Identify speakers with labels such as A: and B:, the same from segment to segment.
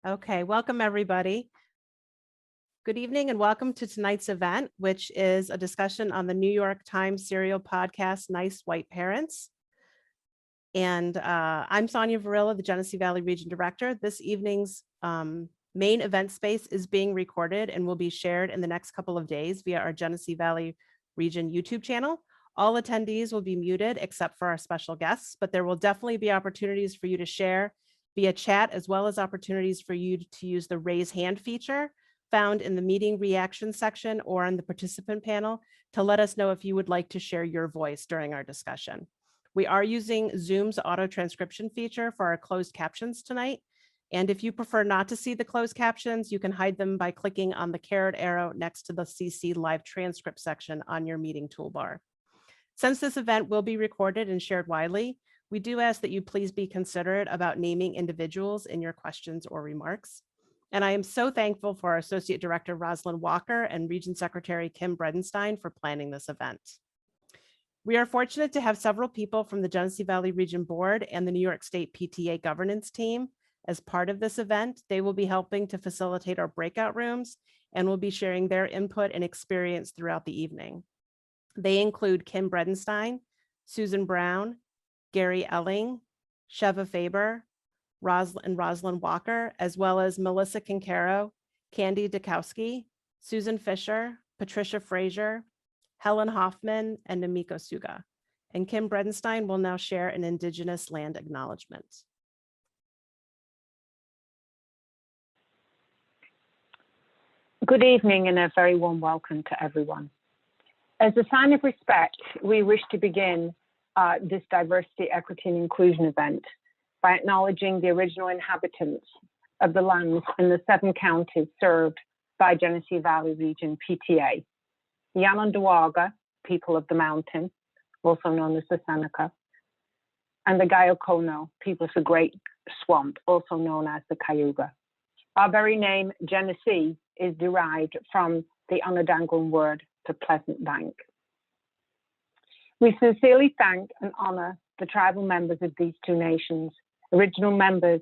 A: Okay, welcome everybody. Good evening and welcome to tonight's event, which is a discussion on the New York Times serial podcast, Nice White Parents. And I'm Sonia Varilla, the Genesee Valley Region Director. This evening's main event space is being recorded and will be shared in the next couple of days via our Genesee Valley Region YouTube channel. All attendees will be muted except for our special guests, but there will definitely be opportunities for you to share via chat, as well as opportunities for you to use the raise hand feature found in the meeting reaction section or on the participant panel to let us know if you would like to share your voice during our discussion. We are using Zoom's auto transcription feature for our closed captions tonight. And if you prefer not to see the closed captions, you can hide them by clicking on the caret arrow next to the CC live transcript section on your meeting toolbar. Since this event will be recorded and shared widely, we do ask that you please be considerate about naming individuals in your questions or remarks. And I am so thankful for our Associate Director, Rosalind Walker, and Region Secretary Kim Bredenstein for planning this event. We are fortunate to have several people from the Genesee Valley Region Board and the New York State PTA governance team as part of this event. They will be helping to facilitate our breakout rooms and will be sharing their input and experience throughout the evening. They include Kim Bredenstein, Susan Brown, Gary Elling, Sheva Faber, Rosalind Walker, as well as Melissa Kincaro, Candy Dukowski, Susan Fisher, Patricia Frazier, Helen Hoffman, and Namiko Suga. And Kim Bredenstein will now share an Indigenous land acknowledgement.
B: Good evening and a very warm welcome to everyone. As a sign of respect, we wish to begin this diversity, equity, and inclusion event by acknowledging the original inhabitants of the lands in the 7 counties served by Genesee Valley Region PTA, the Onondaga, people of the mountain, also known as the Seneca, and the Gayokono, people of the Great Swamp, also known as the Cayuga. Our very name, Genesee, is derived from the Onondagan word for pleasant bank. We sincerely thank and honor the tribal members of these 2 nations, original members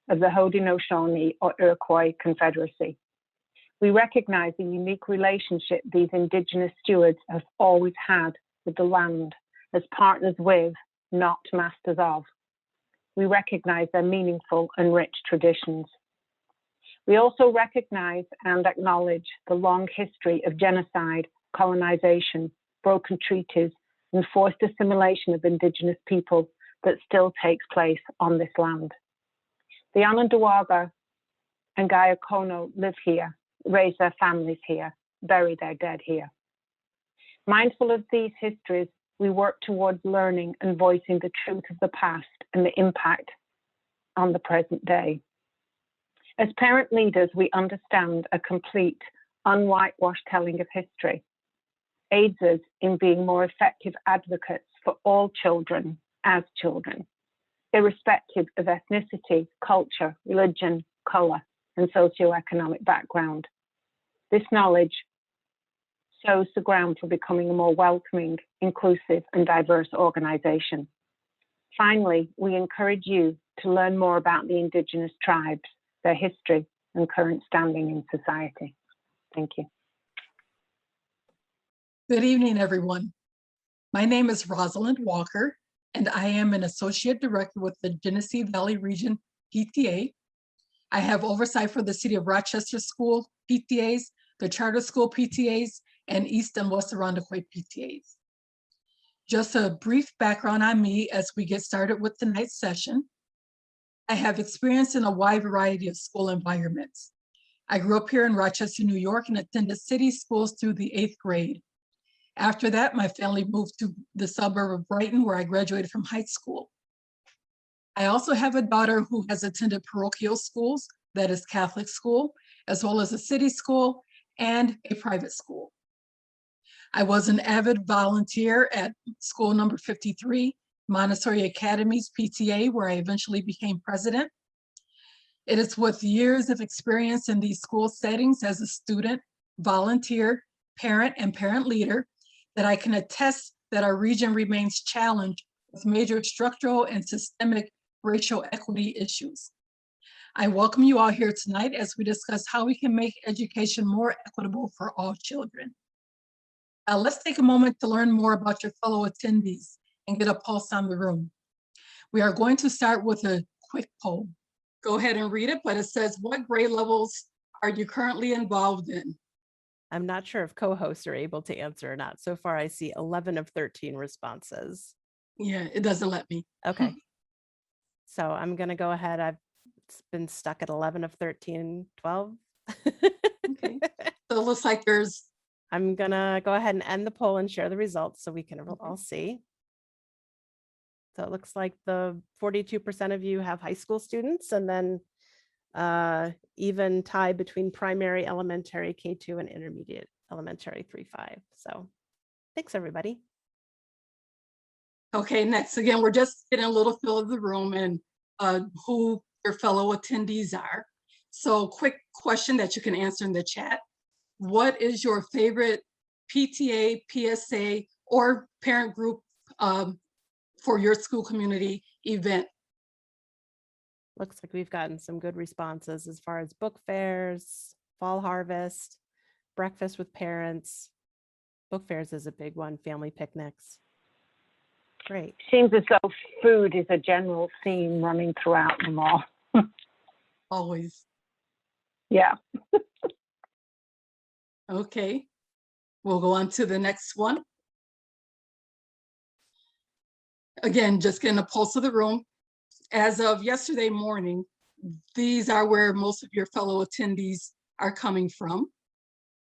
B: of the Haudenosaunee or Iroquois Confederacy. We recognize the unique relationship these Indigenous stewards have always had with the land as partners with, not masters of. We recognize their meaningful and rich traditions. We also recognize and acknowledge the long history of genocide, colonization, broken treaties, and forced assimilation of Indigenous people that still takes place on this land. The Onondaga and Gayokono live here, raise their families here, bury their dead here. Mindful of these histories, we work towards learning and voicing the truth of the past and the impact on the present day. As parent leaders, we understand a complete, unwhitewashed telling of history aids us in being more effective advocates for all children as children, irrespective of ethnicity, culture, religion, color, and socioeconomic background. This knowledge sows the ground for becoming a more welcoming, inclusive, and diverse organization. Finally, we encourage you to learn more about the Indigenous tribes, their history, and current standing in society. Thank you.
C: Good evening, everyone. My name is Rosalind Walker, and I am an Associate Director with the Genesee Valley Region PTA. I have oversight for the City of Rochester School PTAs, the Charter School PTAs, and East and West Irondequoit PTAs. Just a brief background on me as we get started with tonight's session. I have experience in a wide variety of school environments. I grew up here in Rochester, New York, and attended city schools through the 8th grade. After that, my family moved to the suburb of Brighton, where I graduated from high school. I also have a daughter who has attended parochial schools, that is Catholic school, as well as a city school and a private school. I was an avid volunteer at school number 53, Montessori Academy's PTA, where I eventually became president. It is with years of experience in these school settings as a student, volunteer, parent, and parent leader that I can attest that our region remains challenged with major structural and systemic racial equity issues. I welcome you all here tonight as we discuss how we can make education more equitable for all children. Let's take a moment to learn more about your fellow attendees and get a pulse on the room. We are going to start with a quick poll. Go ahead and read it, but it says, what grade levels are you currently involved in?
A: I'm not sure if co-hosts are able to answer or not. So far, I see 11 of 13 responses.
C: Yeah, it doesn't let me.
A: Okay. So I'm going to go ahead. I've been stuck at 11 of 13, 12.
C: Okay. So it looks like there's.
A: I'm going to go ahead and end the poll and share the results so we can
C: Okay.
A: all see. So it looks like the 42% of you have high school students, and then even tie between primary, elementary, K2, and intermediate elementary 3-5. So thanks, everybody.
C: Okay, next, again, we're just getting a little feel of the room and who your fellow attendees are. So quick question that you can answer in the chat. What is your favorite PTA, PSA, or parent group for your school community event?
A: Looks like we've gotten some good responses as far as book fairs, fall harvest, breakfast with parents. Book fairs is a big one, family picnics. Great.
B: Seems as though food is a general theme running throughout them all.
C: Always.
B: Yeah.
C: Okay, we'll go on to the next one. Again, just getting a pulse of the room. As of yesterday morning, these are where most of your fellow attendees are coming from.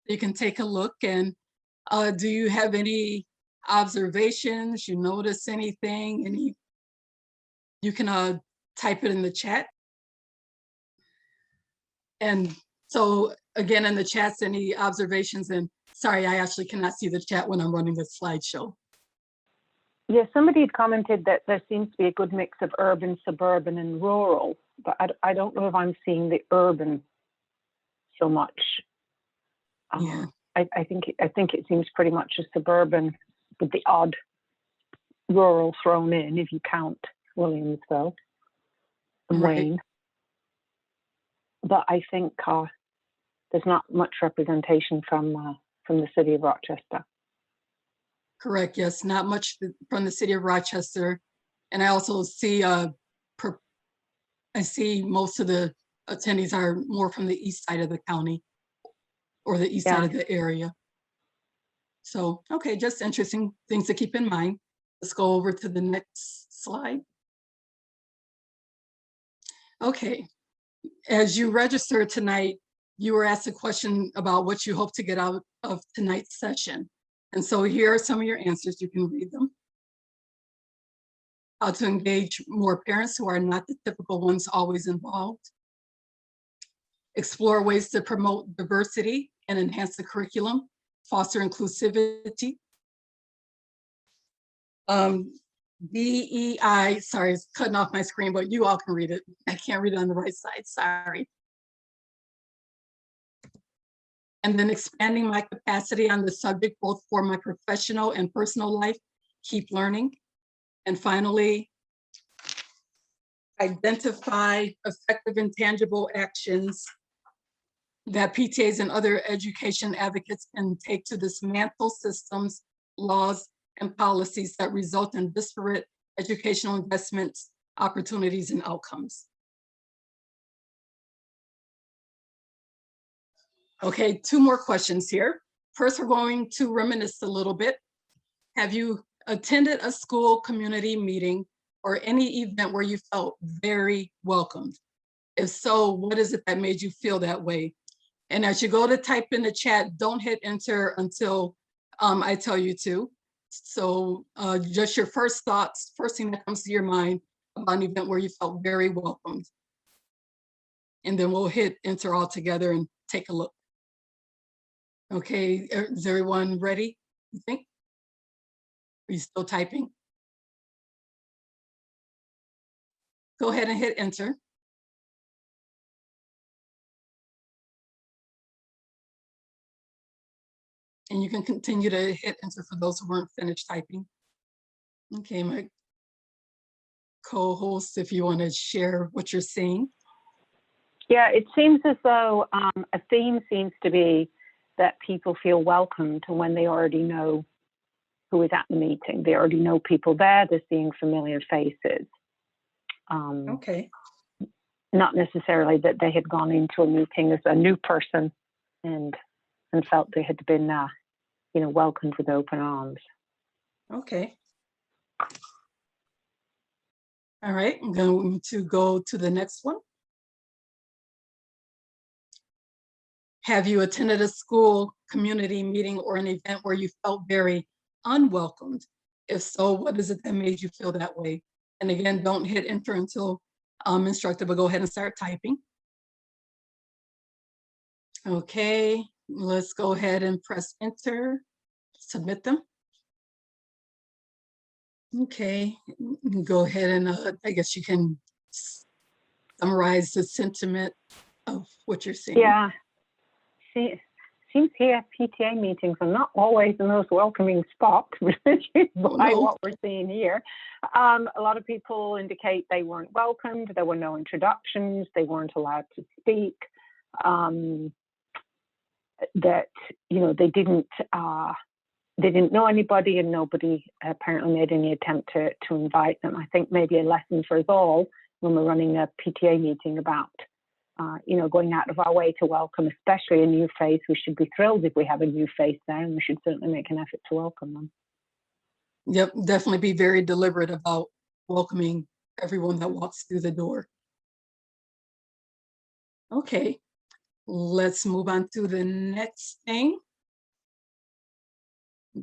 C: You can take a look, and do you have any observations? You notice anything? You can type it in the chat. And so again, in the chats, any observations? And sorry, I actually cannot see the chat when I'm running the slideshow.
B: Yeah, somebody had commented that there seems to be a good mix of urban, suburban, and rural, but I don't know if I'm seeing the urban so much.
C: Yeah.
B: I think it seems pretty much a suburban with the odd rural thrown in, if you count Williamsville and
C: Right.
B: Wayne. But I think there's not much representation from the city of Rochester.
C: Correct. Yes, not much from the city of Rochester, and I also see I see most of the attendees are more from the east side of the county or the east side of the area. So, okay, just interesting things to keep in mind. Let's go over to the next slide. Okay, as you registered tonight, you were asked a question about what you hope to get out of tonight's session. And so here are some of your answers. You can read them. How to engage more parents who are not the typical ones always involved. Explore ways to promote diversity and enhance the curriculum, foster inclusivity. DEI, sorry, it's cutting off my screen, but you all can read it. I can't read it on the right side, sorry. And then expanding my capacity on the subject, both for my professional and personal life, keep learning. And finally, identify effective and tangible actions that PTAs and other education advocates can take to dismantle systems, laws, and policies that result in disparate educational investments, opportunities, and outcomes. Okay, two more questions here. First, we're going to reminisce a little bit. Have you attended a school community meeting or any event where you felt very welcomed? If so, what is it that made you feel that way? And as you go to type in the chat, don't hit enter until I tell you to. So just your first thoughts, first thing that comes to your mind about an event where you felt very welcomed. And then we'll hit enter all together and take a look. Okay, is everyone ready, you think? Are you still typing? Go ahead and hit enter. And you can continue to hit enter for those who weren't finished typing. Okay, my co-host, if you want to share what you're seeing.
B: Yeah, it seems as though a theme seems to be that people feel welcomed when they already know who is at the meeting. They already know people there, they're seeing familiar faces.
C: Okay.
B: Not necessarily that they had gone into a meeting as a new person and felt they had been, welcomed with open arms.
C: Okay. All right, I'm going to go to the next one. Have you attended a school community meeting or an event where you felt very unwelcomed? If so, what is it that made you feel that way? And again, don't hit enter until instructed, but go ahead and start typing. Okay, let's go ahead and press enter, submit them. Okay, go ahead and I guess you can summarize the sentiment of what you're seeing.
B: Yeah, seems here PTA meetings are not always the most welcoming spot, which is what we're seeing here. A lot of people indicate they weren't welcomed, there were no introductions, they weren't allowed to speak, that, they didn't know anybody, and nobody apparently made any attempt to invite them. I think maybe a lesson for us all when we're running a PTA meeting about, going out of our way to welcome, especially a new face. We should be thrilled if we have a new face there, and we should certainly make an effort to welcome them.
C: Yep, definitely be very deliberate about welcoming everyone that walks through the door. Okay, let's move on to the next thing.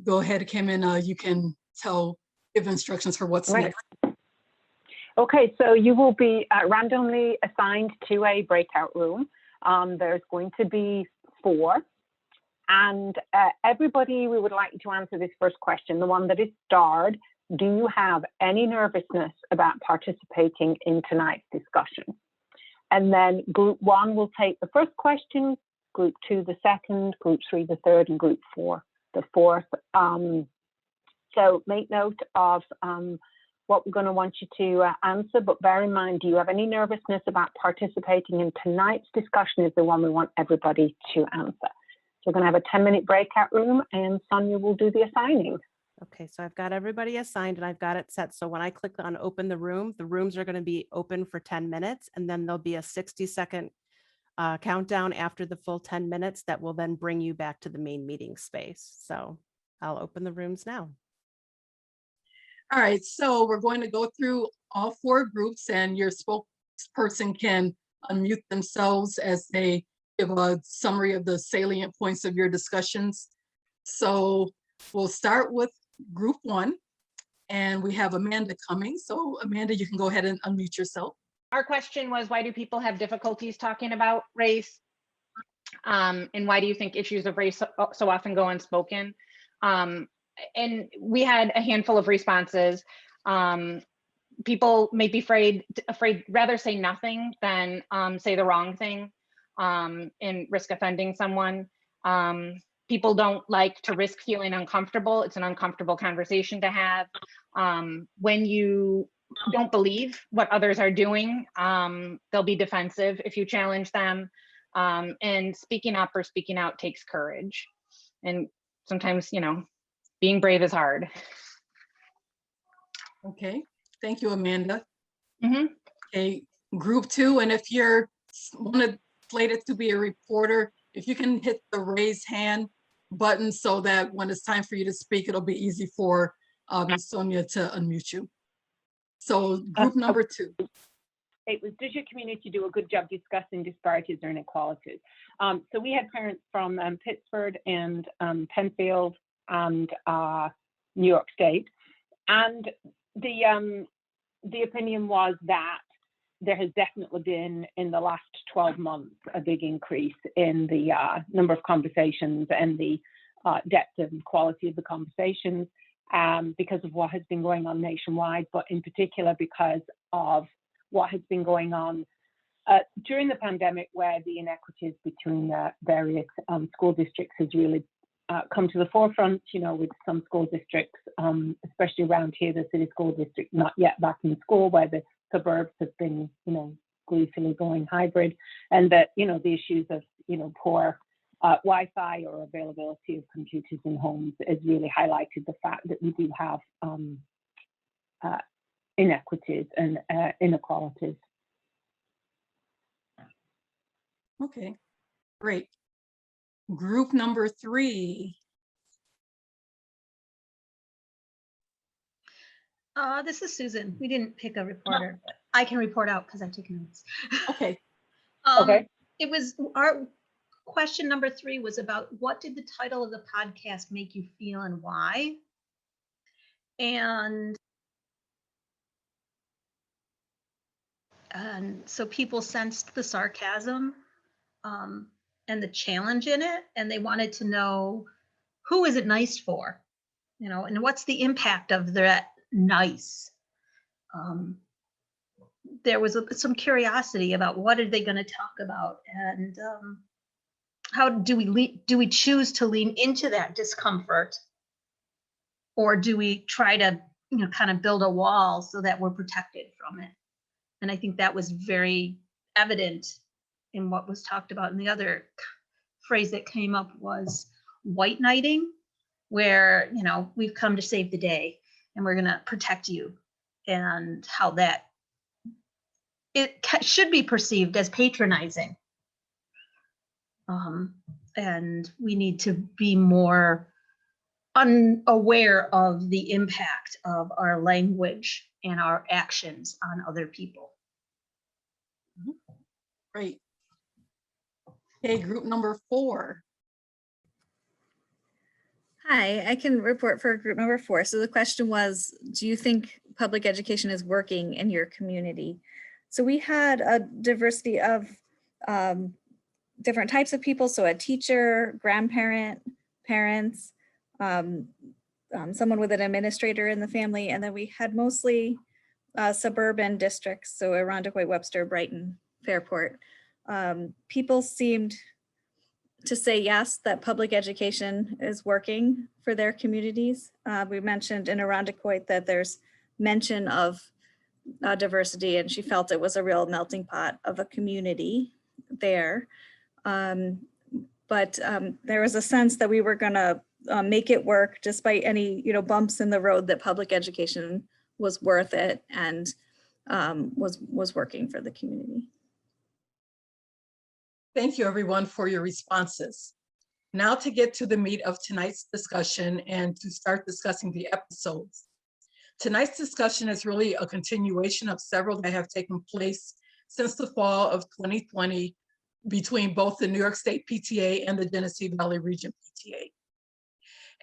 C: Go ahead, Kim, and you can give instructions for what's next.
B: Okay, so you will be randomly assigned to a breakout room. There's going to be 4. And everybody, we would like you to answer this first question, the one that is starred. Do you have any nervousness about participating in tonight's discussion? And then group 1 will take the first question, group 2 the second, group 3 the third, and group 4 the fourth. So make note of what we're going to want you to answer, but bear in mind, do you have any nervousness about participating in tonight's discussion is the one we want everybody to answer. So we're going to have a 10-minute breakout room, and Sonia will do the assigning.
A: Okay, so I've got everybody assigned and I've got it set. So when I click on open the rooms are going to be open for 10 minutes, and then there'll be a 60-second countdown after the full 10 minutes that will then bring you back to the main meeting space. So I'll open the rooms now.
C: All right, so we're going to go through all 4 groups, and your spokesperson can unmute themselves as they give a summary of the salient points of your discussions. So we'll start with group 1, and we have Amanda coming. So Amanda, you can go ahead and unmute yourself.
D: Our question was, why do people have difficulties talking about race? And why do you think issues of race so often go unspoken? And we had a handful of responses. People may be afraid rather say nothing than say the wrong thing and risk offending someone. People don't like to risk feeling uncomfortable. It's an uncomfortable conversation to have. When you don't believe what others are doing, they'll be defensive if you challenge them. And speaking up or speaking out takes courage. And sometimes, being brave is hard.
C: Okay, thank you, Amanda.
D: Mm-hmm.
C: Okay, group 2, and if you're slated to be a reporter, if you can hit the raise hand button so that when it's time for you to speak, it'll be easy for Sonia to unmute you. So group number 2.
E: It was, does your community do a good job discussing disparities or inequalities? So we had parents from Pittsburgh and Penfield and New York State, and the opinion was that there has definitely been, in the last 12 months, a big increase in the number of conversations and the depth and quality of the conversations because of what has been going on nationwide, but in particular because of what has been going on during the pandemic, where the inequities between the various school districts has really come to the forefront, with some school districts, especially around here, the city school district, not yet back in school, where the suburbs have been, exclusively going hybrid, and that, the issues of, poor Wi-Fi or availability of computers in homes has really highlighted the fact that we do have inequities and inequalities.
C: Okay, great. Group number 3.
F: This is Susan. We didn't pick a reporter, but I can report out because I've taken notes.
C: Okay,
E: Okay.
F: It was our question number 3 was about what did the title of the podcast make you feel and why? And so people sensed the sarcasm and the challenge in it, and they wanted to know who is it nice for, and what's the impact of that nice. There was some curiosity about what are they going to talk about, and how do we choose to lean into that discomfort, or do we try to kind of build a wall so that we're protected from it? And I think that was very evident in what was talked about. And the other phrase that came up was white knighting, where we've come to save the day and we're going to protect you, and how that should be perceived as patronizing. And we need to be more unaware of the impact of our language and our actions on other people.
C: great. Okay, group number 4.
G: Hi, I can report for group number 4. So the question was, do you think public education is working in your community? So we had a diversity of different types of people. So a teacher, grandparent, parents, someone with an administrator in the family. And then we had mostly suburban districts. So Irondequoit, Webster, Brighton, Fairport. People seemed to say yes, that public education is working for their communities. We mentioned in Irondequoit that there's mention of diversity, and she felt it was a real melting pot of a community there. But there was a sense that we were gonna make it work despite any bumps in the road, that public education was worth it and was working for the community.
C: Thank you, everyone, for your responses. Now to get to the meat of tonight's discussion and to start discussing the episodes. Tonight's discussion is really a continuation of several that have taken place since the fall of 2020 between both the New York State PTA and the Genesee Valley Region PTA.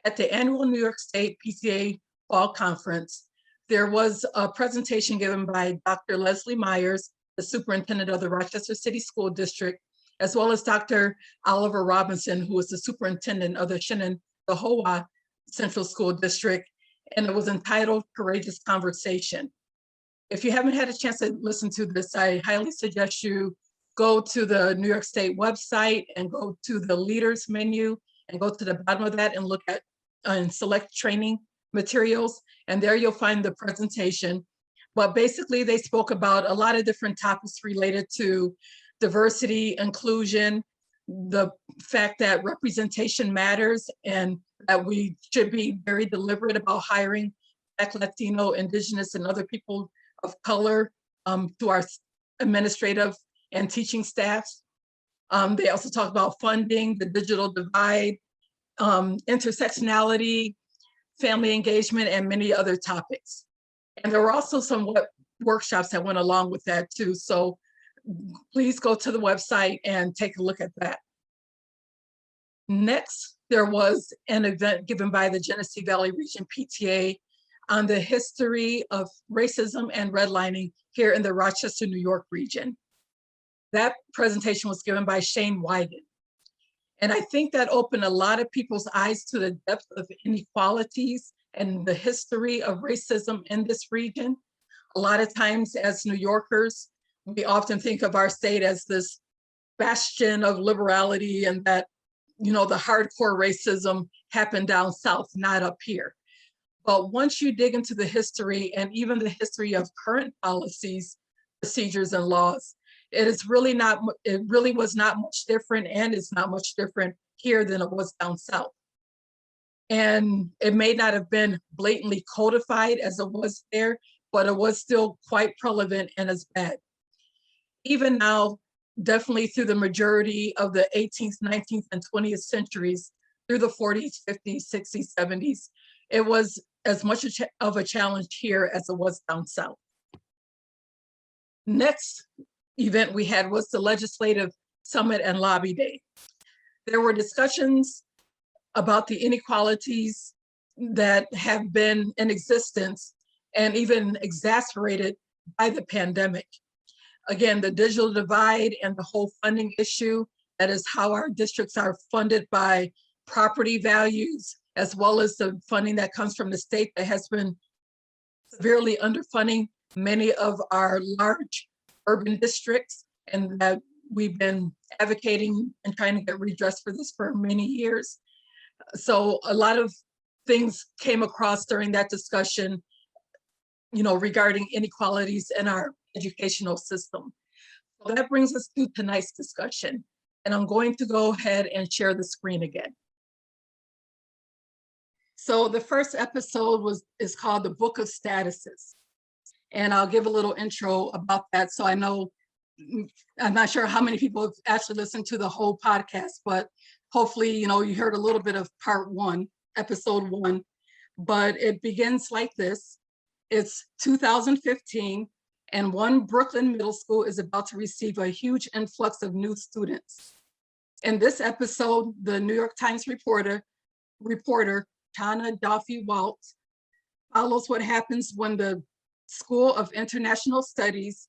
C: At the annual New York State PTA Fall Conference, there was a presentation given by Dr. Leslie Myers, the superintendent of the Rochester City School District, as well as Dr. Oliver Robinson, who is the superintendent of the Shenandoah Central School District, and it was entitled Courageous Conversation. If you haven't had a chance to listen to this, I highly suggest you go to the New York State website and go to the leaders menu and go to the bottom of that and look at and select training materials. And there you'll find the presentation. But basically they spoke about a lot of different topics related to diversity, inclusion, the fact that representation matters and that we should be very deliberate about hiring Black, Latino, Indigenous, and other people of color to our administrative and teaching staffs. They also talked about funding, the digital divide, intersectionality, family engagement, and many other topics. And there were also some workshops that went along with that too. So please go to the website and take a look at that. Next, there was an event given by the Genesee Valley Region PTA on the history of racism and redlining here in the Rochester, New York region. That presentation was given by Shane Wyden. And I think that opened a lot of people's eyes to the depth of inequalities and the history of racism in this region. A lot of times as New Yorkers, we often think of our state as this bastion of liberality and that, the hardcore racism happened down south, not up here. But once you dig into the history and even the history of current policies, procedures, and laws, It is really not, it really was not much different, and it's not much different here than it was down south. And it may not have been blatantly codified as it was there, but it was still quite prevalent and as bad. Even now, definitely through the majority of the 18th, 19th, and 20th centuries, through the 40s, 50s, 60s, 70s, it was as much of a challenge here as it was down south. Next event we had was the Legislative Summit and Lobby Day. There were discussions about the inequalities that have been in existence and even exacerbated by the pandemic. Again, the digital divide and the whole funding issue, that is how our districts are funded by property values, as well as the funding that comes from the state that has been severely underfunding many of our large urban districts, and that we've been advocating and trying to get redressed for this for many years. So a lot of things came across during that discussion, regarding inequalities in our educational system. So that brings us to tonight's discussion. And I'm going to go ahead and share the screen again. So the first episode is called The Book of Statuses. And I'll give a little intro about that. So I know, I'm not sure how many people have actually listened to the whole podcast, but hopefully, you heard a little bit of part one, episode one, but it begins like this. It's 2015, and one Brooklyn middle school is about to receive a huge influx of new students. In this episode, the New York Times reporter Tana Duffy-Walt follows what happens when the School of International Studies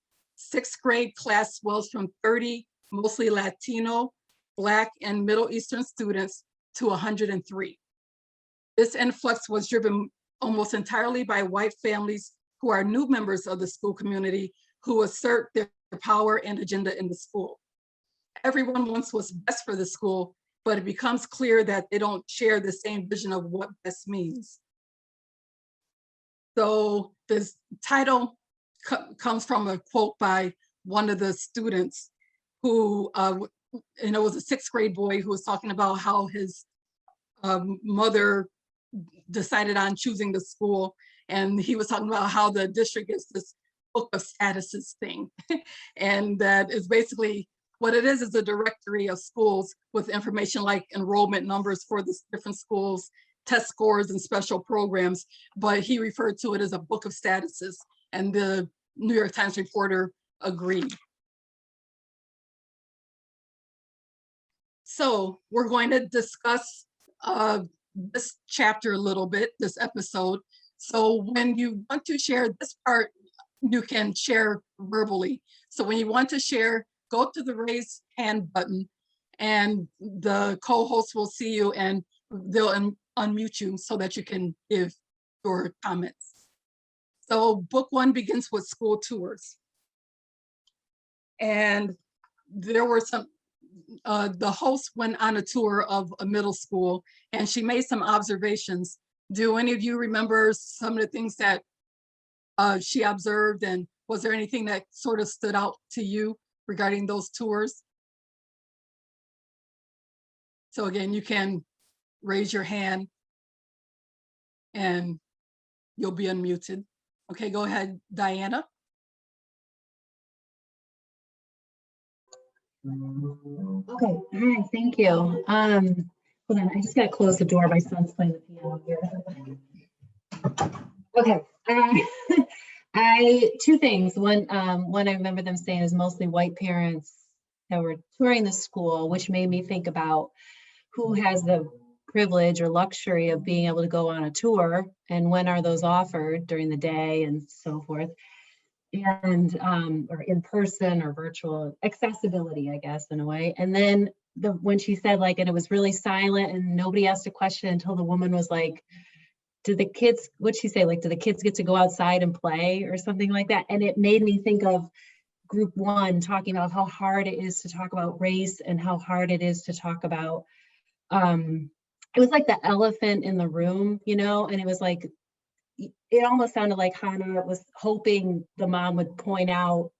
C: 6th grade class swells from 30 mostly Latino, Black, and Middle Eastern students to 103. This influx was driven almost entirely by white families who are new members of the school community who assert their power and agenda in the school. Everyone wants what's best for the school, but it becomes clear that they don't share the same vision of what best means. So this title comes from a quote by one of the students who, it was a 6th grade boy who was talking about how his mother decided on choosing the school. And he was talking about how the district is this book of statuses thing. And that is basically what it is a directory of schools with information like enrollment numbers for the different schools, test scores, and special programs. But he referred to it as a book of statuses. And the New York Times reporter agreed. So we're going to discuss this chapter a little bit, this episode. So when you want to share this part, you can share verbally. So when you want to share, go to the raise hand button and the co-host will see you and they'll unmute you so that you can give your comments. So book one begins with school tours. And there were some, the host went on a tour of a middle school and she made some observations. Do any of you remember some of the things that she observed, and was there anything that sort of stood out to you regarding those tours? So again, you can raise your hand and you'll be unmuted. Okay, go ahead, Diana.
H: Okay, hi, thank you. Hold on, I just gotta close the door. My son's playing the piano here. Okay, two things. One I remember them saying is mostly white parents that were touring the school, which made me think about who has the privilege or luxury of being able to go on a tour and when are those offered during the day and so forth. And or in person or virtual accessibility, I guess, in a way. And then when she said and it was really silent and nobody asked a question until the woman was like, do the kids, what'd she say? Do the kids get to go outside and play or something like that? And it made me think of group one talking about how hard it is to talk about race and how hard it is to talk about, it was like the elephant in the room, and it was like, it almost sounded like Hannah was hoping the mom would point out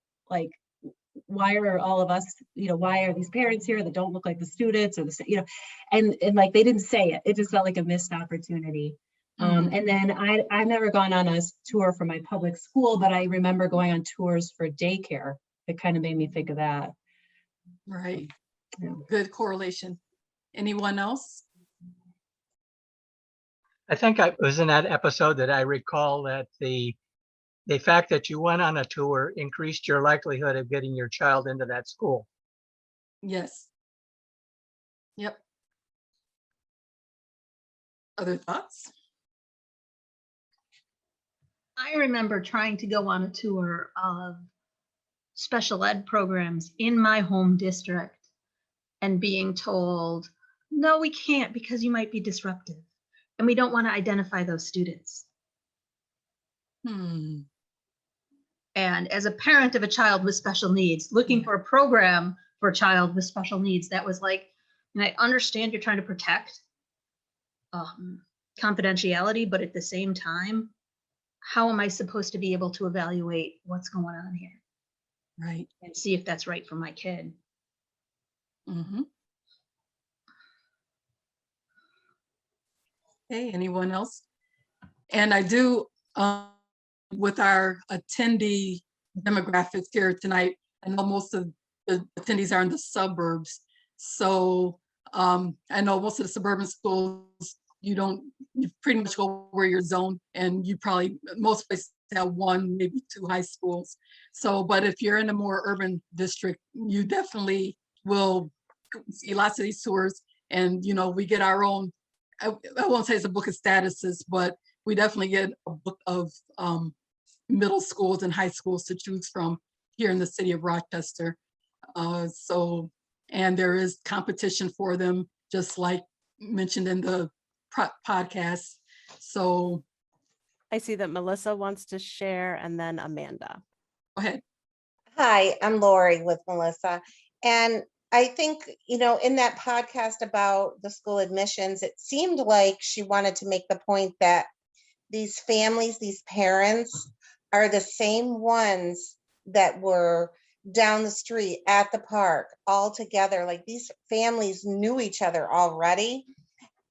H: why are all of us, why are these parents here that don't look like the students or and like they didn't say it. It just felt like a missed opportunity. And then I've never gone on a tour for my public school, but I remember going on tours for daycare. It kind of made me think of that.
C: Right.
H: Yeah.
C: Good correlation. Anyone else?
I: I think I was in that episode that I recall that the fact that you went on a tour increased your likelihood of getting your child into that school.
C: Yes. Yep. Other thoughts?
F: I remember trying to go on a tour of special ed programs in my home district and being told, no, we can't because you might be disruptive. And we don't want to identify those students.
C: Hmm.
F: And as a parent of a child with special needs, looking for a program for a child with special needs, that was like, and I understand you're trying to protect confidentiality, but at the same time, how am I supposed to be able to evaluate what's going on here?
C: Right.
F: And see if that's right for my kid.
C: Mm-hmm. Okay, anyone else? And I do, with our attendee demographics here tonight, I know most of the attendees are in the suburbs. So I know most of the suburban schools, you pretty much go where you're zoned, and you probably, most places have 1, maybe 2 high schools. So, but if you're in a more urban district, you definitely will see lots of these tours. And, we get our own, I won't say it's a book of statuses, but we definitely get a book of middle schools and high schools to choose from here in the city of Rochester. And there is competition for them, just like mentioned in the podcast. So
A: I see that Melissa wants to share, and then Amanda.
C: go ahead.
J: Hi, I'm Lori with Melissa. And I think, in that podcast about the school admissions, it seemed like she wanted to make the point that these families, these parents are the same ones that were down the street at the park all together. Like these families knew each other already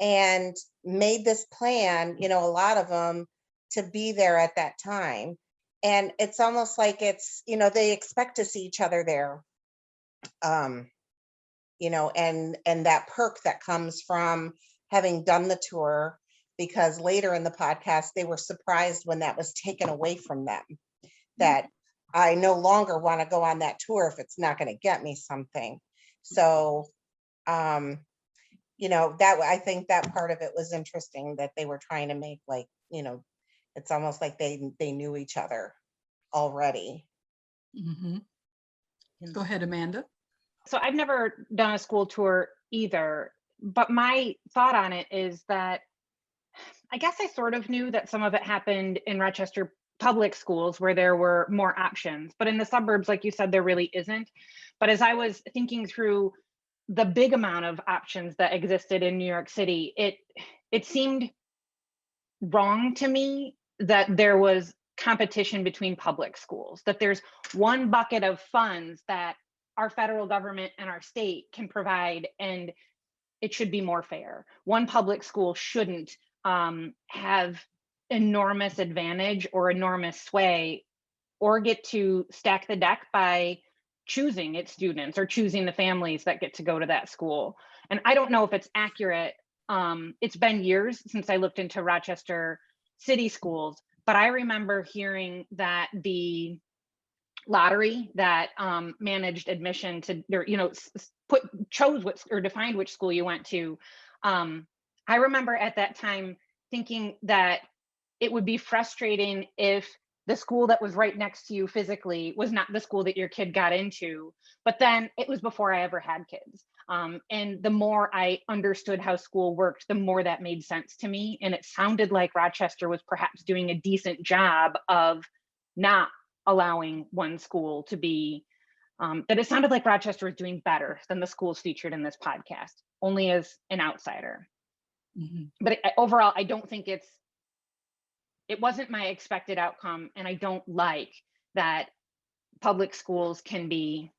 J: and made this plan, a lot of them, to be there at that time. And it's almost like it's, they expect to see each other there. And that perk that comes from having done the tour, because later in the podcast, they were surprised when that was taken away from them, that I no longer want to go on that tour if it's not going to get me something. So, that I think that part of it was interesting, that they were trying to make like, it's almost like they knew each other already.
C: Mm-hmm. Go ahead, Amanda.
D: So I've never done a school tour either, but my thought on it is that I guess I sort of knew that some of it happened in Rochester public schools where there were more options, but in the suburbs, like you said, there really isn't. But as I was thinking through the big amount of options that existed in New York City, it seemed wrong to me that there was competition between public schools, that there's one bucket of funds that our federal government and our state can provide, and it should be more fair. One public school shouldn't have enormous advantage or enormous sway, or get to stack the deck by choosing its students or choosing the families that get to go to that school. And I don't know if it's accurate. It's been years since I looked into Rochester city schools, but I remember hearing that the lottery that managed admission to, chose what or defined which school you went to. I remember at that time thinking that it would be frustrating if the school that was right next to you physically was not the school that your kid got into. But then it was before I ever had kids. And the more I understood how school worked, the more that made sense to me. And it sounded like Rochester was perhaps doing a decent job of not allowing one school to be, that it sounded like Rochester was doing better than the schools featured in this podcast, only as an outsider. Mm-hmm. But overall, I don't think it wasn't my expected outcome. And I don't like that public schools can be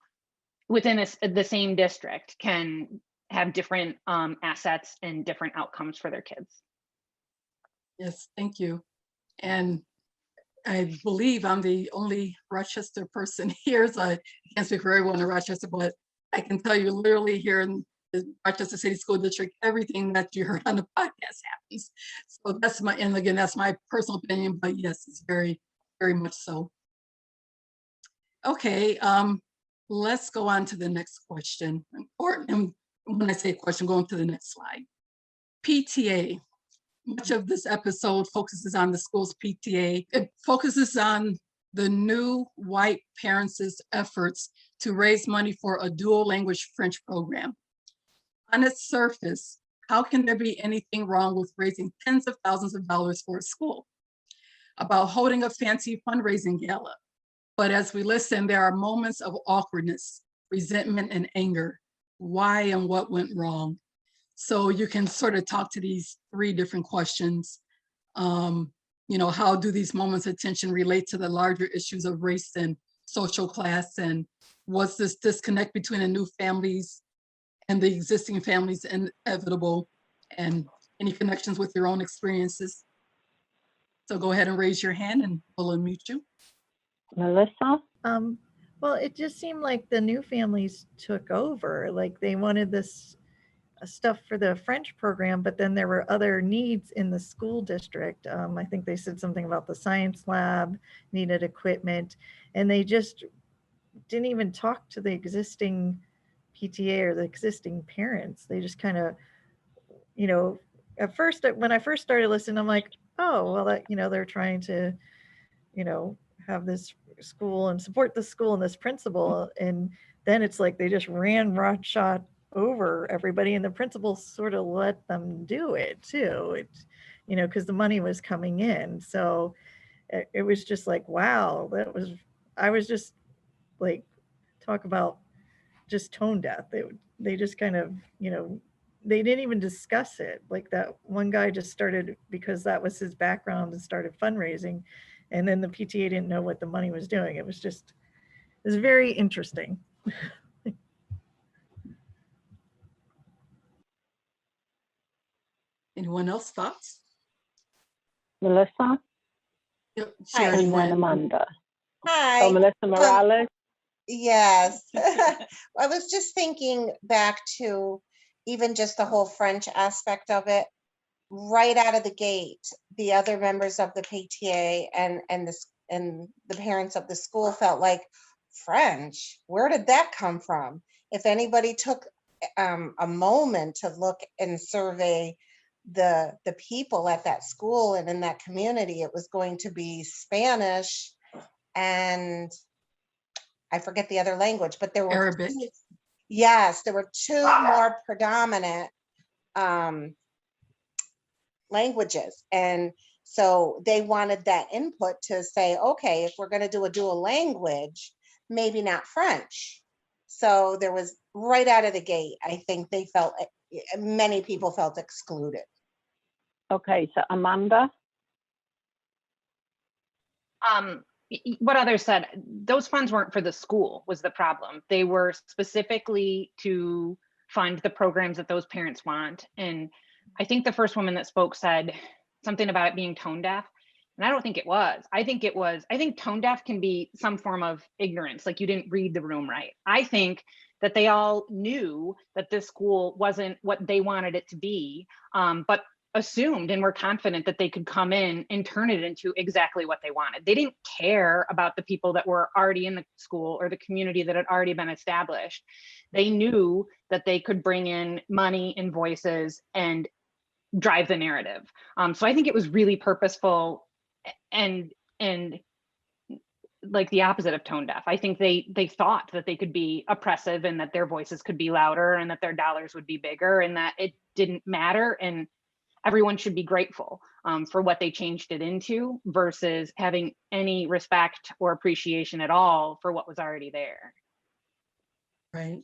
D: within the same district, can have different assets and different outcomes for their kids.
C: Yes, thank you. And I believe I'm the only Rochester person here, so I can't speak for everyone in Rochester, but I can tell you literally here in the Rochester City School District, everything that you heard on the podcast happens. So that's my, and again, that's my personal opinion, but yes, it's very, very much so. Okay, let's go on to the next question. Or when I say question, going to the next slide. PTA. Much of this episode focuses on the school's PTA. It focuses on the new white parents' efforts to raise money for a dual language French program. On its surface, how can there be anything wrong with raising tens of thousands of dollars for a school? About holding a fancy fundraising gala. But as we listen, there are moments of awkwardness, resentment, and anger. Why and what went wrong? So you can sort of talk to these three different questions. You know, how do these moments of tension relate to the larger issues of race and social class? And was this disconnect between the new families and the existing families inevitable? And any connections with your own experiences? So go ahead and raise your hand and we'll unmute you.
B: Melissa?
K: Well, it just seemed like the new families took over, like they wanted this stuff for the French program, but then there were other needs in the school district. I think they said something about the science lab needed equipment, and they just didn't even talk to the existing PTA or the existing parents. They just kind of, you know, at first, when I first started listening, I'm like, oh, well, that, you know, they're trying to, you know, have this school and support the school and this principal. And then it's like they just ran roughshod over everybody, and the principal sort of let them do it too. It's, you know, because the money was coming in. So it was just like, wow, that was, I was just like, talk about just tone deaf. They just kind of, you know, they didn't even discuss it. Like that one guy just started because that was his background and started fundraising. And then the PTA didn't know what the money was doing. It was just, it was very interesting.
C: Anyone else thoughts?
B: Melissa?
C: Yep,
J: Hi.
C: Sherry
B: And then
C: went.
B: Amanda.
J: Hi.
B: Oh, Melissa Morales?
J: Yes. I was just thinking back to even just the whole French aspect of it. Right out of the gate, the other members of the PTA and the parents of the school felt like, French, where did that come from? If anybody took a moment to look and survey the people at that school and in that community, it was going to be Spanish and I forget the other language, but there were
C: Arabic.
J: Yes, there were two more predominant languages. And so they wanted that input to say, okay, if we're going to do a dual language, maybe not French. So there was right out of the gate, I think they felt, many people felt excluded.
B: Okay, so Amanda?
D: What others said, those funds weren't for the school was the problem. They were specifically to fund the programs that those parents want. And I think the first woman that spoke said something about it being tone deaf. And I don't think it was. I think tone deaf can be some form of ignorance, like you didn't read the room right. I think that they all knew that this school wasn't what they wanted it to be, but assumed and were confident that they could come in and turn it into exactly what they wanted. They didn't care about the people that were already in the school or the community that had already been established. They knew that they could bring in money and voices and drive the narrative. So I think it was really purposeful and like the opposite of tone deaf. I think they thought that they could be oppressive and that their voices could be louder and that their dollars would be bigger and that it didn't matter. And everyone should be grateful for what they changed it into versus having any respect or appreciation at all for what was already there.
C: Right.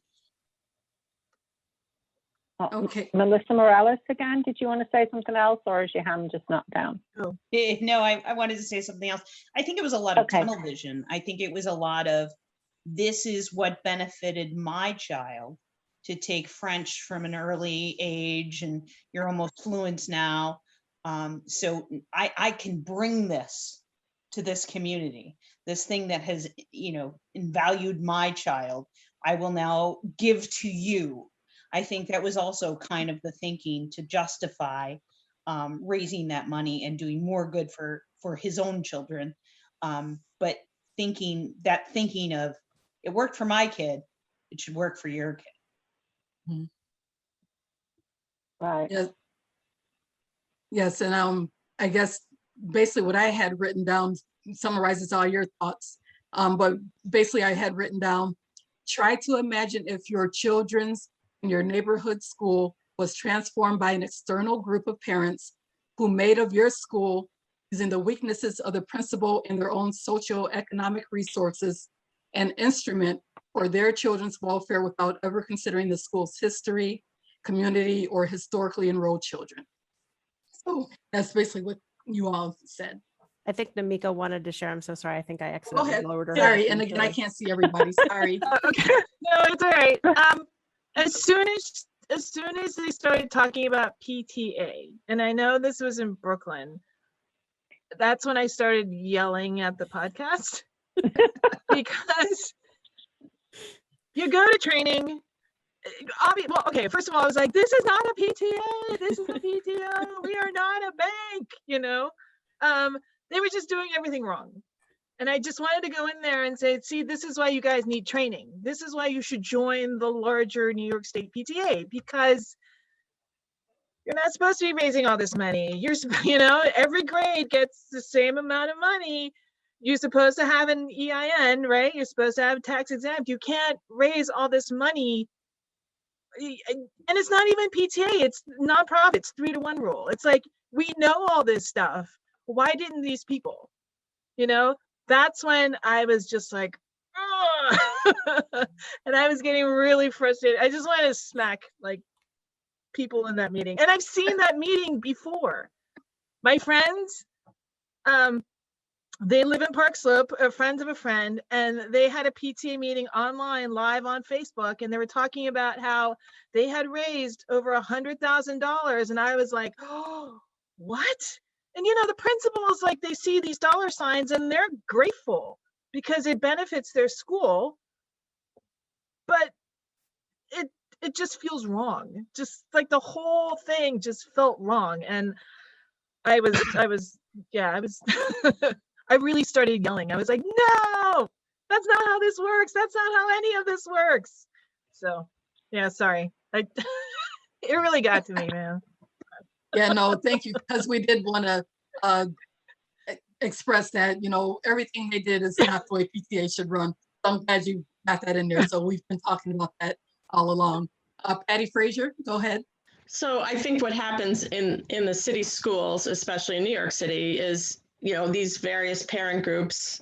B: Okay. Melissa Morales again, did you want to say something else or is your hand just not down?
L: No, I wanted to say something else. I think it was a lot of tunnel vision. I think it was a lot of this is what benefited my child to take French from an early age, and you're almost fluent now. So I can bring this to this community, this thing that has, valued my child, I will now give to you. I think that was also kind of the thinking to justify raising that money and doing more good for his own children. But thinking of, it worked for my kid, it should work for your kid.
B: Right.
C: Yes. Yes, and I guess basically what I had written down summarizes all your thoughts. But basically I had written down, try to imagine if your children's in your neighborhood school was transformed by an external group of parents who made of your school, using the weaknesses of the principal and their own socioeconomic resources, an instrument for their children's welfare without ever considering the school's history, community, or historically enrolled children. So that's basically what you all said.
A: I think Namika wanted to share. I'm so sorry. I think I
C: Go
A: accidentally
C: ahead.
A: lowered her.
C: Sorry,
A: hand
C: and again, I
A: too.
C: can't see everybody. Sorry.
M: Okay. No, it's all right. As soon as they started talking about PTA, and I know this was in Brooklyn, that's when I started yelling at the podcast because you go to training. Well, okay, first of all, I was like, this is not a PTA. This is a PTO. We are not a bank, They were just doing everything wrong. And I just wanted to go in there and say, see, this is why you guys need training. This is why you should join the larger New York State PTA, because you're not supposed to be raising all this money. Every grade gets the same amount of money. You're supposed to have an EIN, right? You're supposed to have tax exempt. You can't raise all this money. And it's not even PTA, it's nonprofits, 3-to-1 rule. It's like, we know all this stuff. Why didn't these people? That's when I was just like, and I was getting really frustrated. I just wanted to smack like people in that meeting. And I've seen that meeting before. My friends, they live in Park Slope, friends of a friend, and they had a PTA meeting online live on Facebook, and they were talking about how they had raised over $100,000. And I was like, oh, what? And the principals, like, they see these dollar signs and they're grateful because it benefits their school, but it just feels wrong. Just like the whole thing just felt wrong. And I was I really started yelling. I was like, no, that's not how this works. That's not how any of this works. So yeah, sorry. It really got to me, man.
C: Yeah, no, thank you, because we did want to express that, everything they did is not the way PTA should run. So I'm glad you got that in there. So we've been talking about that all along. Patty Frazier, go ahead.
N: So I think what happens in the city schools, especially in New York City, is, these various parent groups,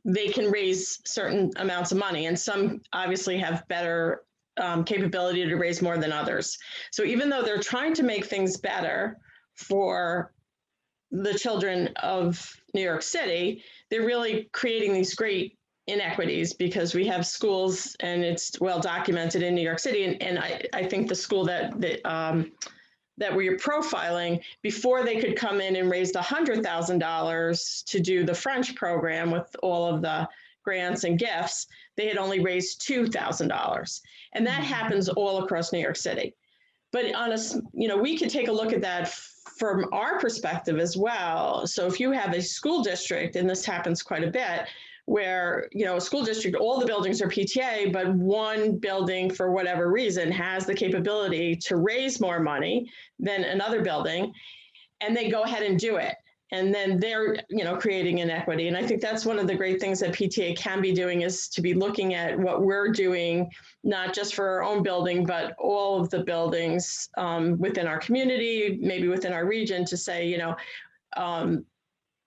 N: they can raise certain amounts of money, and some obviously have better capability to raise more than others. So even though they're trying to make things better for the children of New York City, they're really creating these great inequities, because we have schools, and it's well documented in New York City. And I think the school that we're profiling, before they could come in and raise the $100,000 to do the French program with all of the grants and gifts, they had only raised $2,000. And that happens all across New York City. But we could take a look at that from our perspective as well. So if you have a school district, and this happens quite a bit, where, a school district, all the buildings are PTA, but one building, for whatever reason, has the capability to raise more money than another building, and they go ahead and do it. And then they're, creating inequity. And I think that's one of the great things that PTA can be doing, is to be looking at what we're doing, not just for our own building, but all of the buildings within our community, maybe within our region, to say,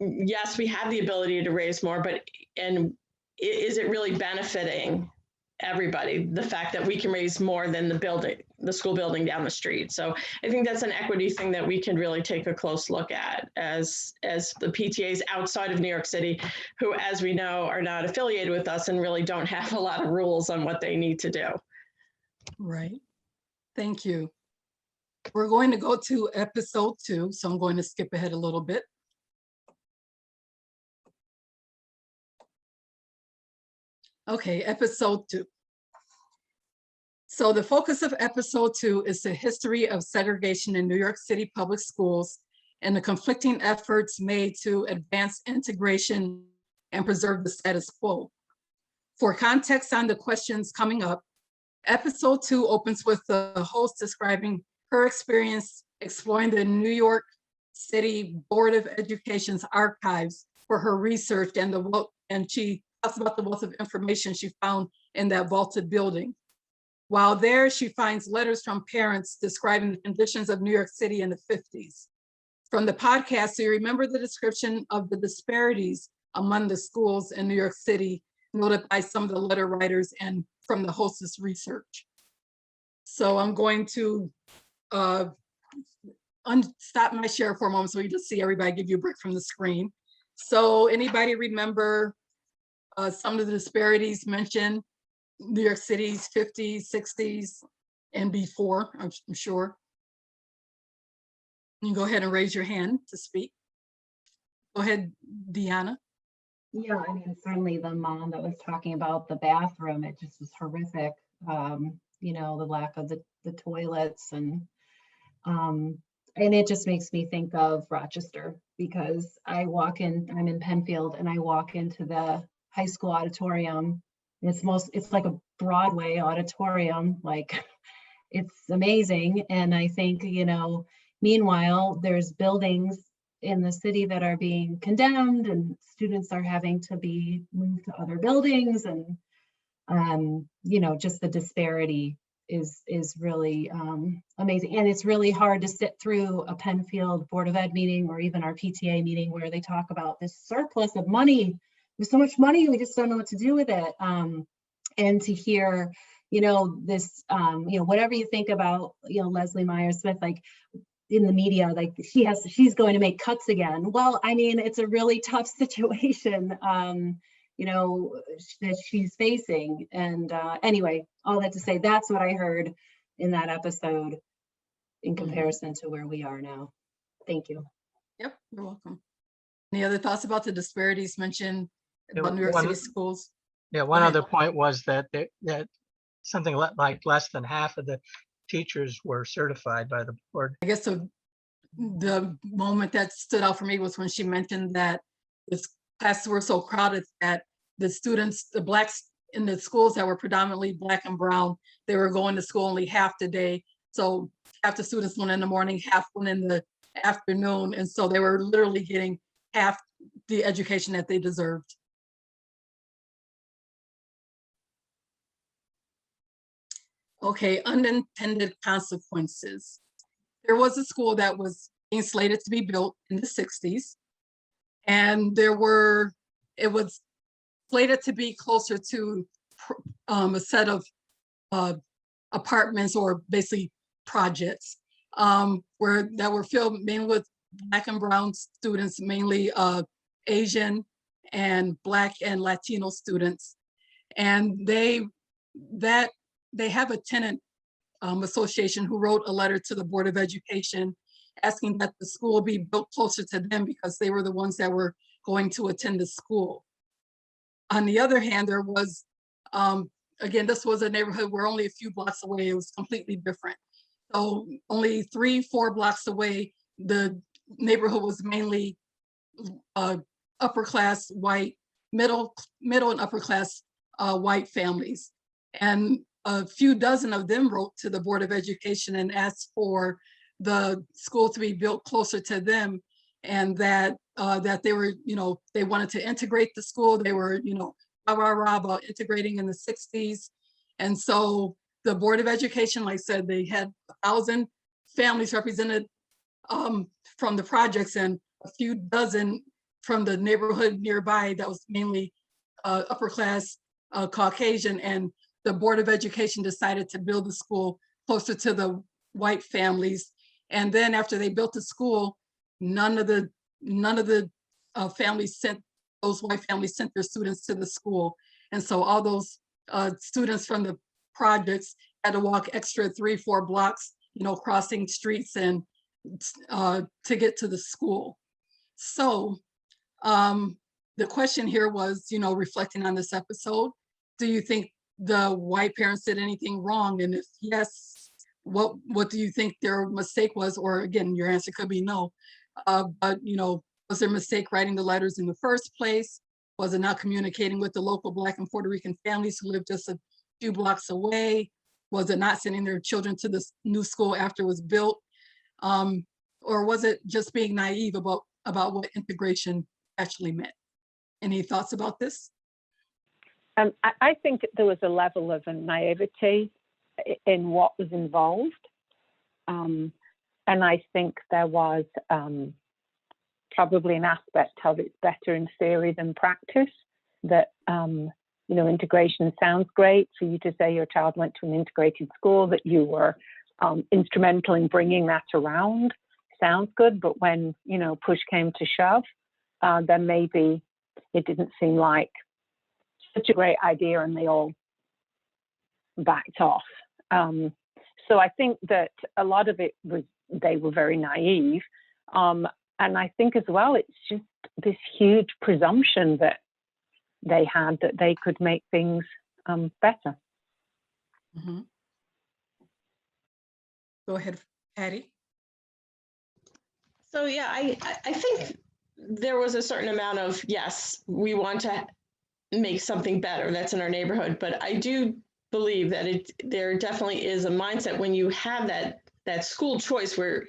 N: yes, we have the ability to raise more, but is it really benefiting everybody, the fact that we can raise more than the school building down the street. So I think that's an equity thing that we can really take a close look at as the PTAs outside of New York City, who, as we know, are not affiliated with us and really don't have a lot of rules on what they need to do.
C: Right. Thank you. We're going to go to episode 2, so I'm going to skip ahead a little bit. Okay, episode 2. So the focus of episode 2 is the history of segregation in New York City public schools and the conflicting efforts made to advance integration and preserve the status quo. For context on the questions coming up, episode 2 opens with the host describing her experience exploring the New York City Board of Education's archives for her research and she talks about the wealth of information she found in that vaulted building. While there, she finds letters from parents describing the conditions of New York City in the 50s. From the podcast, you remember the description of the disparities among the schools in New York City noted by some of the letter writers and from the hostess research. So I'm going to stop my share for a moment so you just see everybody, give you a break from the screen. So anybody remember some of the disparities mentioned, New York City's 50s, 60s, and before, I'm sure. You can go ahead and raise your hand to speak. Go ahead, Deanna.
H: Yeah, I mean, certainly the mom that was talking about the bathroom, it just was horrific. You know, the lack of the toilets and it just makes me think of Rochester because I'm in Penfield and I walk into the high school auditorium. It's like a Broadway auditorium, like it's amazing. And I think, you know, meanwhile, there's buildings in the city that are being condemned and students are having to be moved to other buildings. And, you know, just the disparity is really amazing. And it's really hard to sit through a Penfield Board of Ed meeting or even our PTA meeting where they talk about this surplus of money. There's so much money, we just don't know what to do with it. And to hear, you know, this, you know, whatever you think about, you know, Leslie Myers-Smith, like in the media, like she's going to make cuts again. Well, I mean, it's a really tough situation, you know, that she's facing. And anyway, all that to say, that's what I heard in that episode in comparison to where we are now. Thank you.
C: Yep, you're welcome. Any other thoughts about the disparities mentioned about New York City schools?
I: Yeah, one other point was that something like less than half of the teachers were certified by the board.
C: I guess the moment that stood out for me was when she mentioned that the classes were so crowded that the students, the Blacks in the schools that were predominantly Black and brown, they were going to school only half the day. So half the students went in the morning, half went in the afternoon. And so they were literally getting half the education that they deserved. Okay, unintended consequences. There was a school that was being slated to be built in the 60s. And it was slated to be closer to a set of apartments or basically projects that were filled mainly with Black and brown students, mainly Asian and Black and Latino students. And they have a tenant association who wrote a letter to the Board of Education asking that the school be built closer to them because they were the ones that were going to attend the school. On the other hand, there was, again, this was a neighborhood where only a few blocks away, it was completely different. So only 3-4 blocks away, the neighborhood was mainly upper class white, middle and upper class white families. And a few dozen of them wrote to the Board of Education and asked for the school to be built closer to them, and that they were, you know, they wanted to integrate the school. They were, you know, rah about integrating in the 60s. And so the Board of Education, like I said, they had 1,000 families represented from the projects and a few dozen from the neighborhood nearby that was mainly upper class Caucasian. And the Board of Education decided to build the school closer to the white families. And then after they built the school, none of the families sent, those white families sent their students to the school. And so all those students from the projects had to walk extra 3-4 blocks, crossing streets and to get to the school. So the question here was, reflecting on this episode, do you think the white parents did anything wrong? And if yes, what do you think their mistake was? Or again, your answer could be no. But was their mistake writing the letters in the first place? Was it not communicating with the local Black and Puerto Rican families who lived just a few blocks away? Was it not sending their children to this new school after it was built? Or was it just being naive about what integration actually meant? Any thoughts about this?
B: I think there was a level of naivety in what was involved. And I think there was probably an aspect of it's better in theory than practice, that, integration sounds great. For you to say your child went to an integrated school, that you were instrumental in bringing that around, sounds good. But when, push came to shove, then maybe it didn't seem like such a great idea and they all backed off. So I think that a lot of it was, they were very naive. And I think as well, it's just this huge presumption that they had that they could make things better.
C: Mm-hmm. Go ahead, Patty.
N: So yeah, I think there was a certain amount of, yes, we want to make something better that's in our neighborhood, but I do believe that there definitely is a mindset when you have that school choice where,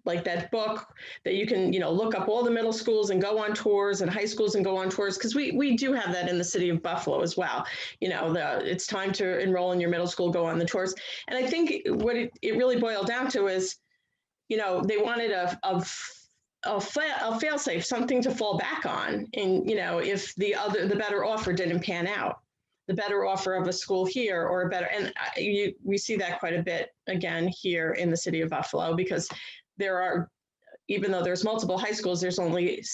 N: like that book that you can, look up all the middle schools and go on tours and high schools and go on tours, because we do have that in the city of Buffalo as well. It's time to enroll in your middle school, go on the tours. And I think what it really boiled down to is, they wanted a fail-safe, something to fall back on. And, if the better offer didn't pan out, the better offer of a school here or a better, and we see that quite a bit again here in the city of Buffalo, because even though there's multiple high schools, there's only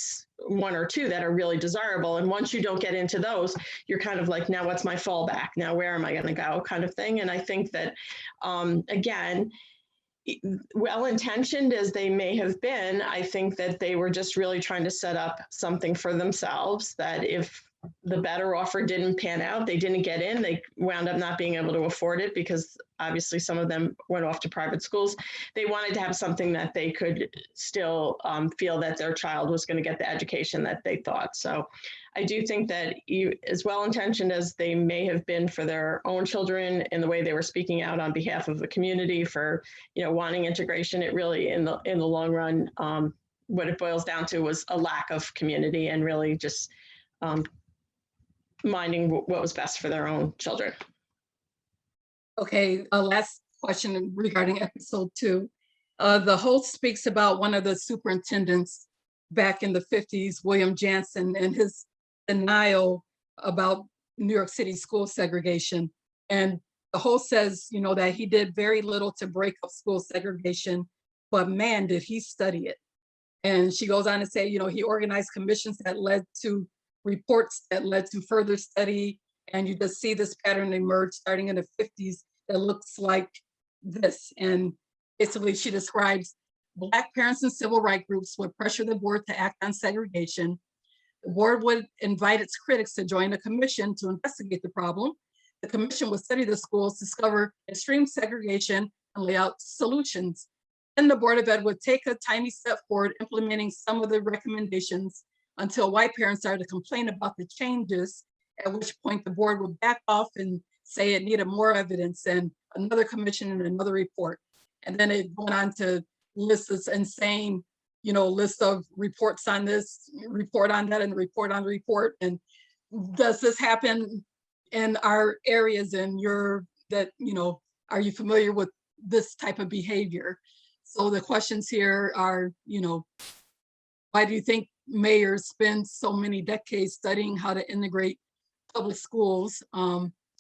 N: 1 or 2 that are really desirable. And once you don't get into those, you're kind of like, now what's my fallback? Now where am I going to go, kind of thing. And I think that, again, well-intentioned as they may have been, I think that they were just really trying to set up something for themselves, that if the better offer didn't pan out, they didn't get in, they wound up not being able to afford it, because obviously some of them went off to private schools. They wanted to have something that they could still feel that their child was going to get the education that they thought. So I do think that as well-intentioned as they may have been for their own children in the way they were speaking out on behalf of the community for, wanting integration, it really in the long run, what it boils down to was a lack of community and really just minding what was best for their own children.
C: Okay, last question regarding episode 2. The host speaks about one of the superintendents back in the 50s, William Jansen, and his denial about New York City school segregation. And the host says, that he did very little to break up school segregation, but man, did he study it. And she goes on to say, he organized commissions that led to reports that led to further study. And you just see this pattern emerge starting in the 50s that looks like this. And basically she describes Black parents and civil rights groups would pressure the board to act on segregation. The board would invite its critics to join a commission to investigate the problem. The commission would study the schools, discover extreme segregation, and lay out solutions. Then the Board of Ed would take a tiny step forward, implementing some of the recommendations until white parents started to complain about the changes, at which point the board would back off and say it needed more evidence and another commission and another report. And then it went on to list this insane, list of reports on this, report on that, and report on the report. And does this happen in our areas and are you familiar with this type of behavior? So the questions here are, why do you think mayors spend so many decades studying how to integrate public schools?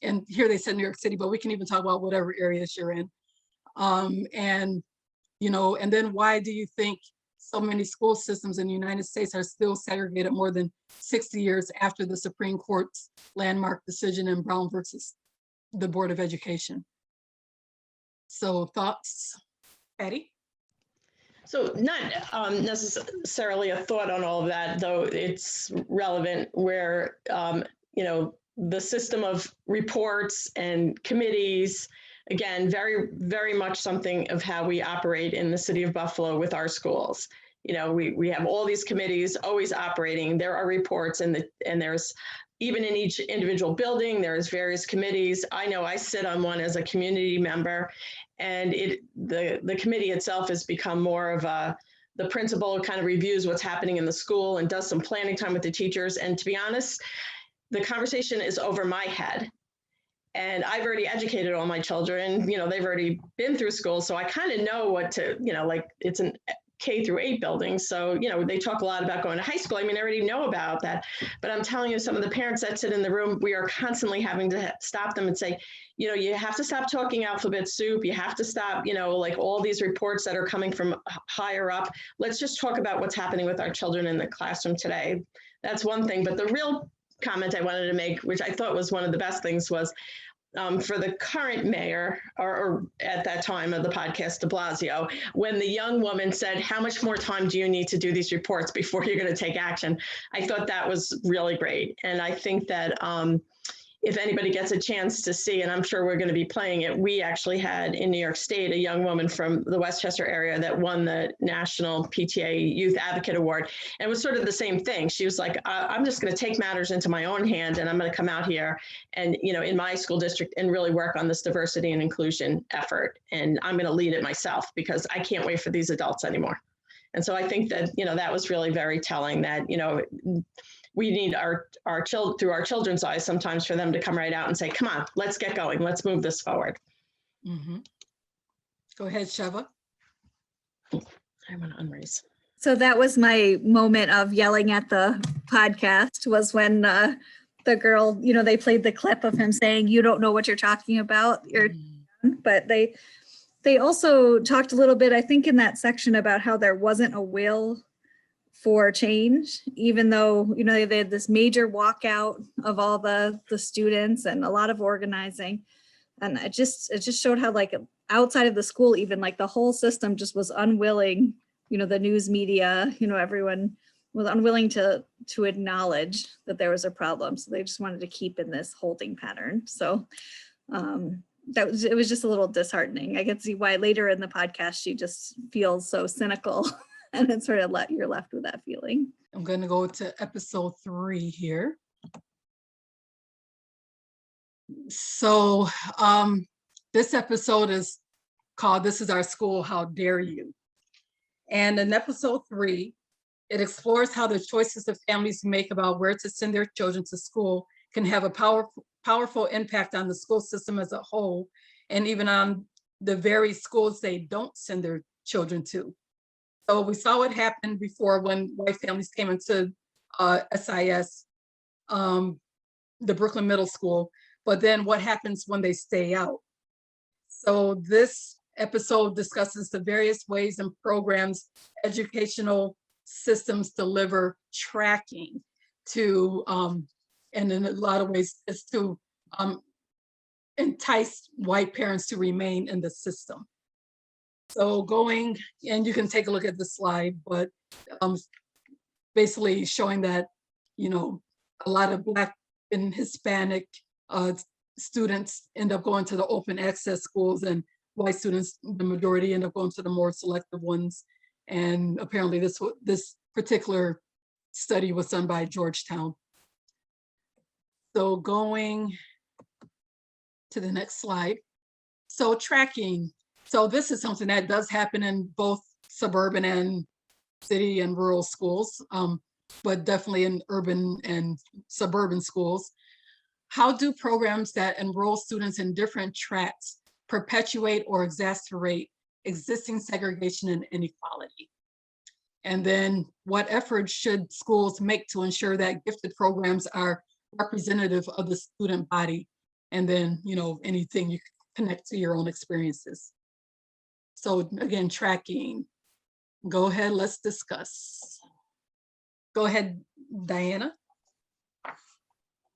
C: and here they said New York City, but we can even talk about whatever areas you're in. And, you know, and then why do you think so many school systems in the United States are still segregated more than 60 years after the Supreme Court's landmark decision in Brown versus the Board of Education? So thoughts, Patty?
N: So not necessarily a thought on all of that, though it's relevant where, you know, the system of reports and committees, again, very, very much something of how we operate in the city of Buffalo with our schools. You know, we have all these committees always operating. There are reports and there's even in each individual building, there's various committees. I know I sit on one as a community member, and the committee itself has become more of the principal kind of reviews what's happening in the school and does some planning time with the teachers. And to be honest, the conversation is over my head. And I've already educated all my children, you know, they've already been through school. So I kind of know what to, you know, like it's an K-8 building. So, you know, they talk a lot about going to high school. I mean, I already know about that, but I'm telling you, some of the parents that sit in the room, we are constantly having to stop them and say, you know, you have to stop talking alphabet soup. You have to stop, you know, like all these reports that are coming from higher up. Let's just talk about what's happening with our children in the classroom today. That's one thing. But the real comment I wanted to make, which I thought was one of the best things, was for the current mayor, or at that time of the podcast, de Blasio, when the young woman said, how much more time do you need to do these reports before you're going to take action? I thought that was really great. And I think that if anybody gets a chance to see, and I'm sure we're going to be playing it, we actually had in New York State a young woman from the Westchester area that won the National PTA Youth Advocate Award. And it was sort of the same thing. She was like, I'm just going to take matters into my own hand, and I'm going to come out here and, you know, in my school district and really work on this diversity and inclusion effort. And I'm going to lead it myself because I can't wait for these adults anymore. And so I think that, you know, that was really very telling that, you know, we need our through our children's eyes sometimes for them to come right out and say, come on, let's get going. Let's move this forward.
C: Mm-hmm. Go ahead, Sheva.
N: I want to unraise.
G: So that was my moment of yelling at the podcast, was when the girl, you know, they played the clip of him saying, you don't know what you're talking about. But they also talked a little bit, I think, in that section about how there wasn't a will for change, even though, you know, they had this major walkout of all the students and a lot of organizing. And it just showed how, like, outside of the school, even like the whole system just was unwilling, you know, the news media, you know, everyone was unwilling to acknowledge that there was a problem. So they just wanted to keep in this holding pattern. So it was just a little disheartening. I could see why later in the podcast, she just feels so cynical. And it's sort of you're left with that feeling.
C: I'm going to go to episode 3 here. So this episode is called This Is Our School, How Dare You? And in episode 3, it explores how the choices that families make about where to send their children to school can have a powerful impact on the school system as a whole, and even on the very schools they don't send their children to. So we saw what happened before when white families came into SIS, the Brooklyn Middle School, but then what happens when they stay out. So this episode discusses the various ways and programs educational systems deliver tracking to, and in a lot of ways, is to entice white parents to remain in the system. So going, and you can take a look at the slide, but basically showing that, you know, a lot of Black and Hispanic students end up going to the open access schools, and white students, the majority, end up going to the more selective ones. And apparently this particular study was done by Georgetown. So going to the next slide. So tracking. So this is something that does happen in both suburban and city and rural schools, but definitely in urban and suburban schools. How do programs that enroll students in different tracks perpetuate or exacerbate existing segregation and inequality? And then what efforts should schools make to ensure that gifted programs are representative of the student body and then, anything you connect to your own experiences. So again, tracking. Go ahead, let's discuss. Go ahead, Diana.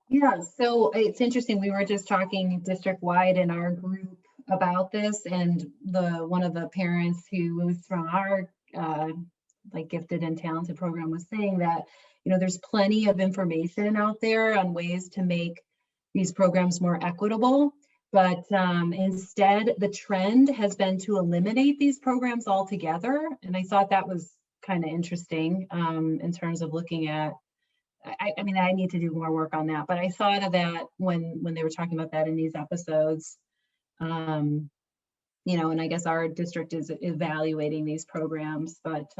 H: Yeah, so it's interesting. We were just talking district-wide in our group about this, and one of the parents who was from our like gifted and talented program was saying that, there's plenty of information out there on ways to make these programs more equitable, but instead the trend has been to eliminate these programs altogether. And I thought that was kind of interesting in terms of looking at, I mean, I need to do more work on that, but I thought of that when they were talking about that in these episodes. And I guess our district is evaluating these programs, but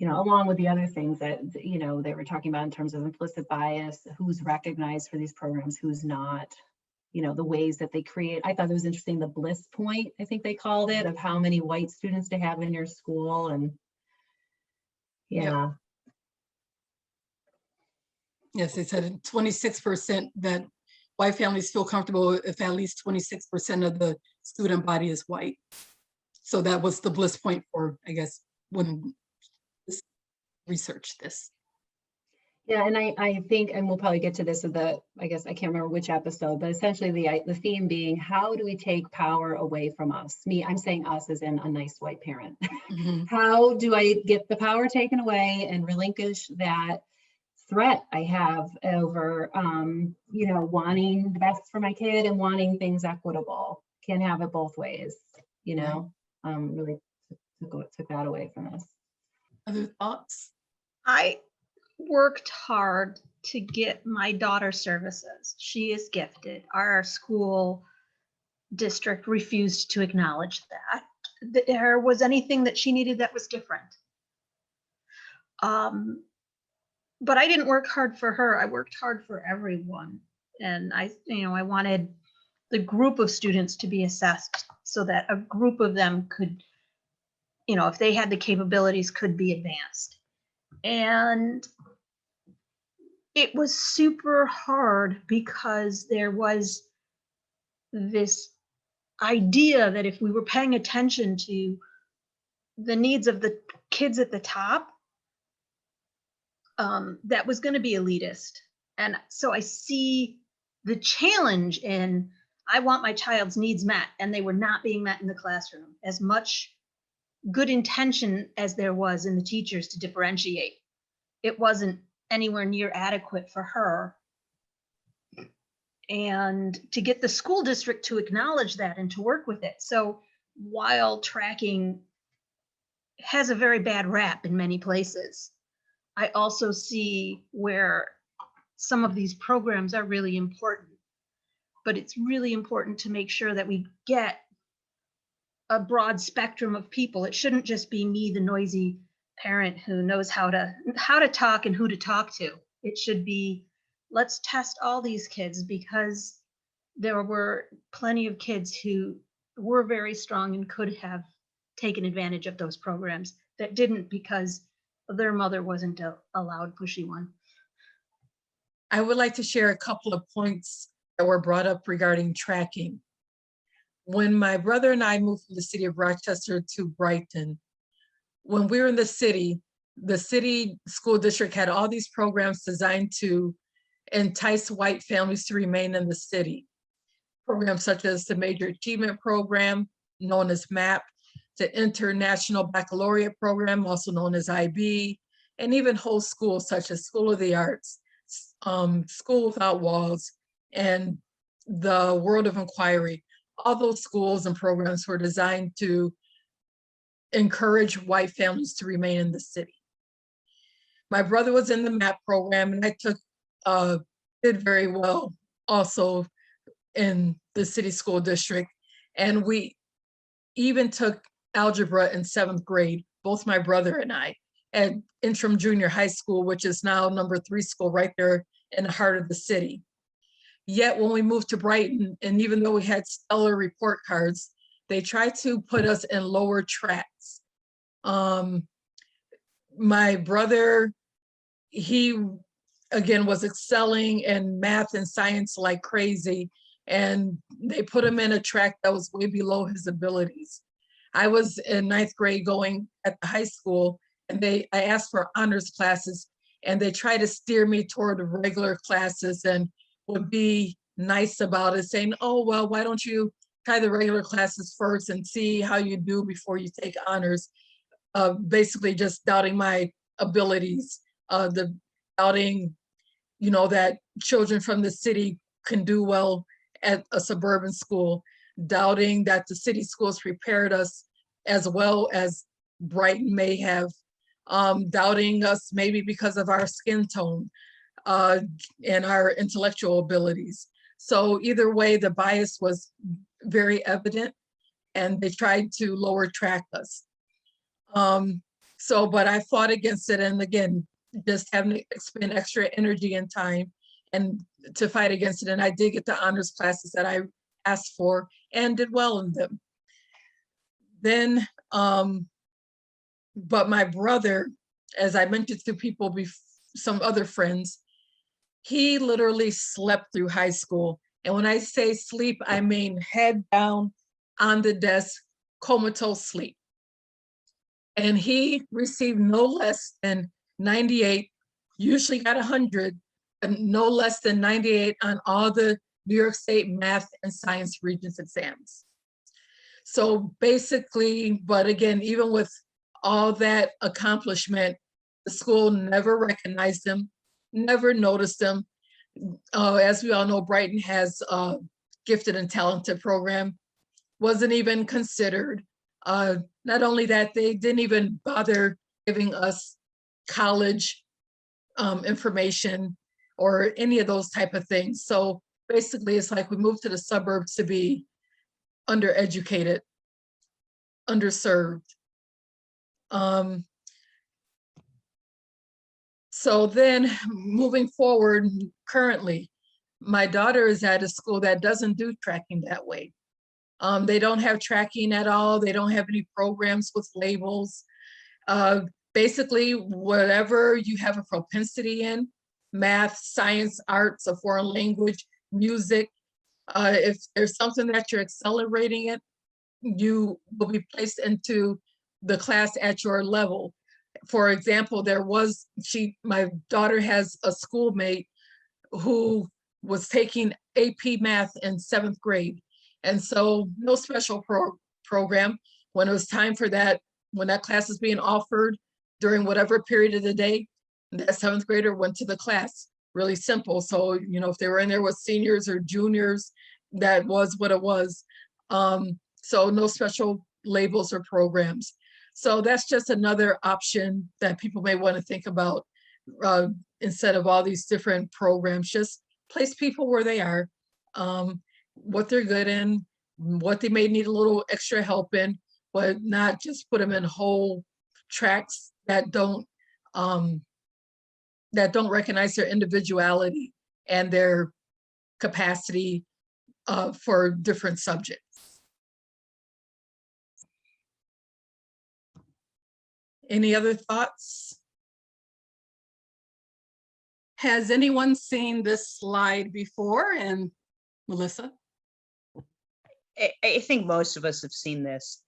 H: along with the other things that, they were talking about in terms of implicit bias, who's recognized for these programs, who's not, the ways that they create. I thought it was interesting, the bliss point, I think they called it, of how many white students to have in your school. And yeah.
C: Yes, they said 26% that white families feel comfortable if at least 26% of the student body is white. So that was the bliss point for, I guess, when researched this.
H: Yeah, and I think, and we'll probably get to this in I guess I can't remember which episode, but essentially the theme being, how do we take power away from us? I'm saying us as in a nice white parent.
C: Mm-hmm.
H: How do I get the power taken away and relinquish that threat I have over, wanting the best for my kid and wanting things equitable? Can't have it both ways, really took that away from us.
C: Other thoughts?
F: I worked hard to get my daughter services. She is gifted. Our school district refused to acknowledge that there was anything that she needed that was different. But I didn't work hard for her. I worked hard for everyone. And I wanted the group of students to be assessed so that a group of them could, if they had the capabilities, could be advanced. And it was super hard because there was this idea that if we were paying attention to the needs of the kids at the top, that was going to be elitist. And so I see the challenge in, I want my child's needs met, and they were not being met in the classroom. As much good intention as there was in the teachers to differentiate, it wasn't anywhere near adequate for her. And to get the school district to acknowledge that and to work with it. So while tracking has a very bad rap in many places, I also see where some of these programs are really important, but it's really important to make sure that we get a broad spectrum of people. It shouldn't just be me, the noisy parent who knows how to talk and who to talk to. It should be, let's test all these kids, because there were plenty of kids who were very strong and could have taken advantage of those programs that didn't because their mother wasn't a loud, pushy one.
C: I would like to share a couple of points that were brought up regarding tracking. When my brother and I moved from the city of Rochester to Brighton, when we were in the city school district had all these programs designed to entice white families to remain in the city. Programs such as the Major Achievement Program, known as MAP, the International Baccalaureate Program, also known as IB, and even whole schools such as School of the Arts, School Without Walls, and the World of Inquiry. All those schools and programs were designed to encourage white families to remain in the city. My brother was in the MAP program, and I did very well also in the city school district. And we even took algebra in 7th grade, both my brother and I, at Interim Junior High School, which is now #3 school right there in the heart of the city. Yet when we moved to Brighton, and even though we had stellar report cards, they tried to put us in lower tracks. My brother, he again, was excelling in math and science like crazy. And they put him in a track that was way below his abilities. I was in 9th grade going at the high school, and I asked for honors classes, and they tried to steer me toward regular classes and would be nice about it, saying, oh, well, why don't you try the regular classes first and see how you do before you take honors? Basically just doubting my abilities, doubting, that children from the city can do well at a suburban school, doubting that the city schools prepared us as well as Brighton may have, doubting us maybe because of our skin tone and our intellectual abilities. So either way, the bias was very evident, and they tried to lower track us. But I fought against it, and again, just having to expend extra energy and time and to fight against it. And I did get the honors classes that I asked for and did well in them. Then, but my brother, as I mentioned to people, some other friends, he literally slept through high school. And when I say sleep, I mean head down on the desk, comatose sleep. And he received no less than 98, usually got 100, and no less than 98 on all the New York State math and science regents exams. So basically, but again, even with all that accomplishment, the school never recognized him, never noticed him. As we all know, Brighton has a gifted and talented program, wasn't even considered. Not only that, they didn't even bother giving us college information or any of those type of things. So basically, it's like we moved to the suburbs to be undereducated, underserved. So then moving forward, currently, my daughter is at a school that doesn't do tracking that way. They don't have tracking at all. They don't have any programs with labels. Basically, whatever you have a propensity in, math, science, arts, a foreign language, music, if there's something that you're accelerating in, you will be placed into the class at your level. For example, my daughter has a schoolmate who was taking AP math in 7th grade. And so no special program. When it was time for that, when that class is being offered during whatever period of the day, that 7th grader went to the class. Really simple. So, if they were in there with seniors or juniors, that was what it was. So no special labels or programs. So that's just another option that people may want to think about instead of all these different programs. Just place people where they are, what they're good in, what they may need a little extra help in, but not just put them in whole tracks that don't recognize their individuality and their capacity for different subjects. Any other thoughts? Has anyone seen this slide before? And Melissa?
L: I think most of us have seen this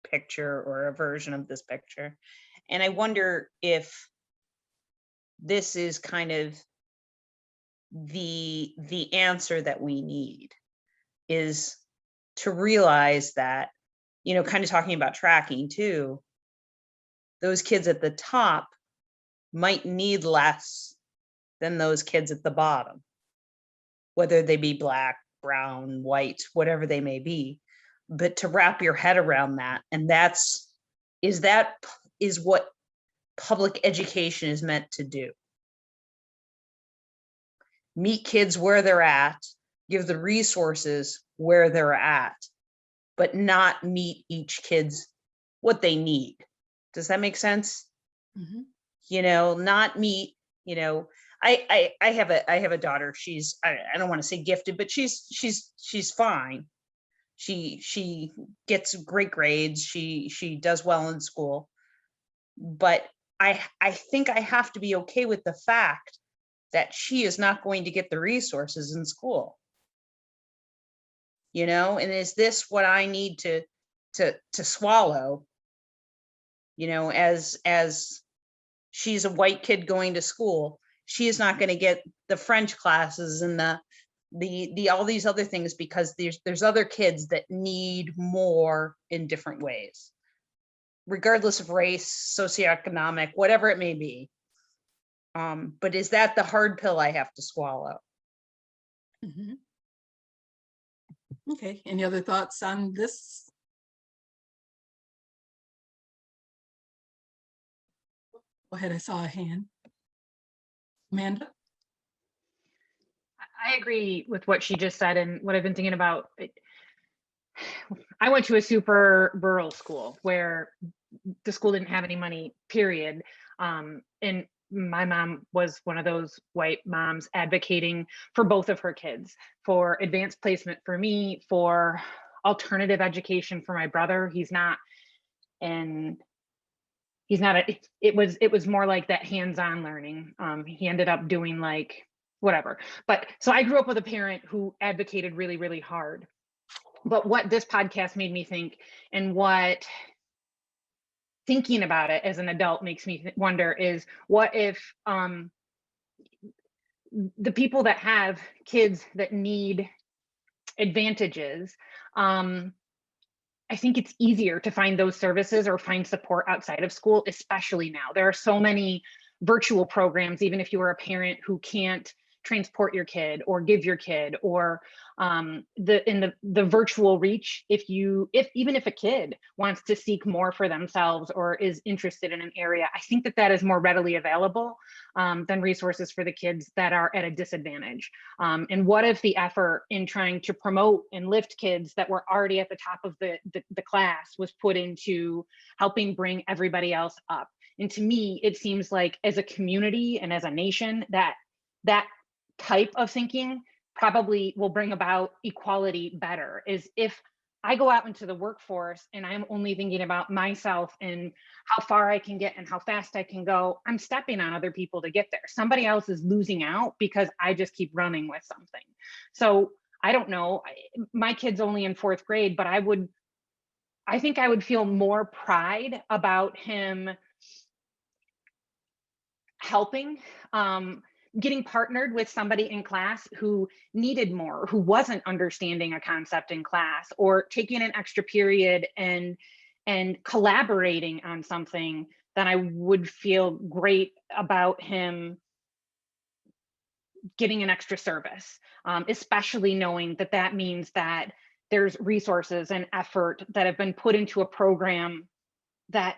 L: picture or a version of this picture. And I wonder if this is kind of the answer that we need, is to realize that, kind of talking about tracking too, those kids at the top might need less than those kids at the bottom, whether they be Black, brown, white, whatever they may be. But to wrap your head around that, and that is what public education is meant to do. Meet kids where they're at, give the resources where they're at, but not meet each kid's what they need. Does that make sense? Mm-hmm. Not meet, I have a daughter. She's, I don't want to say gifted, but she's fine. She gets great grades. She does well in school, but I think I have to be okay with the fact that she is not going to get the resources in school? You know, and is this what I need to swallow? You know, as she's a white kid going to school, she is not going to get the French classes and the all these other things because there's other kids that need more in different ways, regardless of race, socioeconomic, whatever it may be. But is that the hard pill I have to swallow?
C: Mm-hmm. Okay, any other thoughts on this? Go ahead, I saw a hand. Amanda?
D: I agree with what she just said and what I've been thinking about. I went to a super rural school where the school didn't have any money, period. And my mom was one of those white moms advocating for both of her kids, for advanced placement for me, for alternative education for my brother. He's not, and he's not it was more like that hands-on learning. He ended up doing like whatever. But so I grew up with a parent who advocated really, really hard. But what this podcast made me think, and what thinking about it as an adult makes me wonder, is what if the people that have kids that need advantages, I think it's easier to find those services or find support outside of school, especially now. There are so many virtual programs, even if you are a parent who can't transport your kid or give your kid, or the virtual reach. Even if a kid wants to seek more for themselves or is interested in an area, I think that is more readily available than resources for the kids that are at a disadvantage. And what if the effort in trying to promote and lift kids that were already at the top of the class was put into helping bring everybody else up? And to me, it seems like as a community and as a nation, that type of thinking probably will bring about equality better. Is if I go out into the workforce and I'm only thinking about myself and how far I can get and how fast I can go, I'm stepping on other people to get there. Somebody else is losing out because I just keep running with something. So I don't know, my kid's only in 4th grade, but I think I would feel more pride about him helping, getting partnered with somebody in class who needed more, who wasn't understanding a concept in class, or taking an extra period and collaborating on something, then I would feel great about him getting an extra service, especially knowing that means that there's resources and effort that have been put into a program that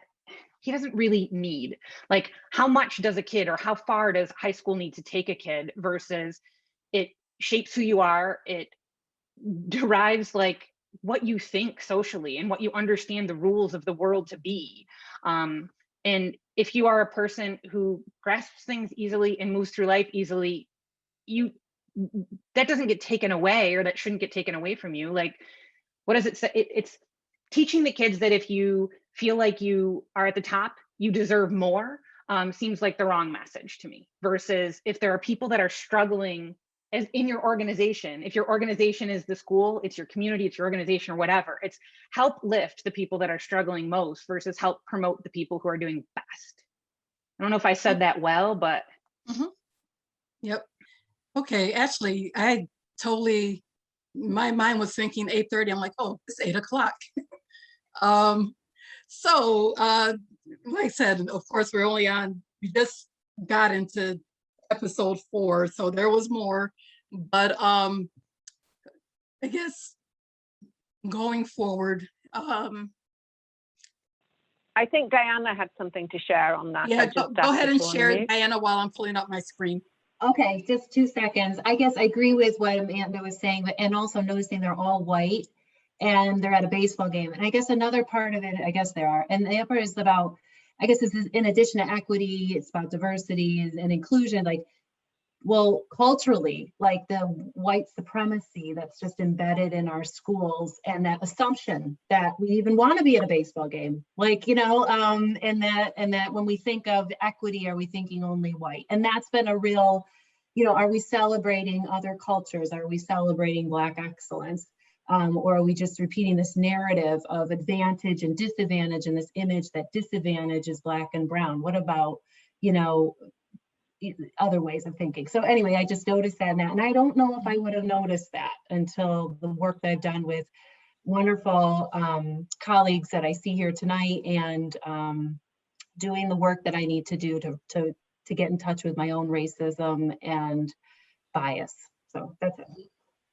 D: he doesn't really need. Like, how much does a kid, or how far does high school need to take a kid, versus it shapes who you are, it derives like what you think socially and what you understand the rules of the world to be. And if you are a person who grasps things easily and moves through life easily, that doesn't get taken away, or that shouldn't get taken away from you. Like, what does it say? It's teaching the kids that if you feel like you are at the top, you deserve more, seems like the wrong message to me. Versus if there are people that are struggling as in your organization, if your organization is the school, it's your community, it's your organization, or whatever, it's help lift the people that are struggling most versus help promote the people who are doing best. I don't know if I said that well, but.
C: Mm-hmm. Yep. Okay, actually, my mind was thinking 8:30. I'm like, oh, it's 8 o'clock. So like I said, of course, we just got into episode 4, so there was more, but I guess going forward.
B: I think Diana had something to share on that.
C: Yeah, go ahead and share, Diana, while I'm pulling up my screen.
H: Okay, just 2 seconds. I guess I agree with what Amanda was saying, and also noticing they're all white and they're at a baseball game. And I guess another part of it, I guess there are, and the other part is about, I guess this is in addition to equity, it's about diversity and inclusion, like, well, culturally, like the white supremacy that's just embedded in our schools, and that assumption that we even want to be at a baseball game, like, and that when we think of equity, are we thinking only white? And that's been a real, you know, are we celebrating other cultures? Are we celebrating Black excellence? Or are we just repeating this narrative of advantage and disadvantage, and this image that disadvantage is Black and brown? What about, you know, other ways of thinking? So anyway, I just noticed that now, and I don't know if I would have noticed that until the work that I've done with wonderful colleagues that I see here tonight, and doing the work that I need to do to get in touch with my own racism and bias. So that's it.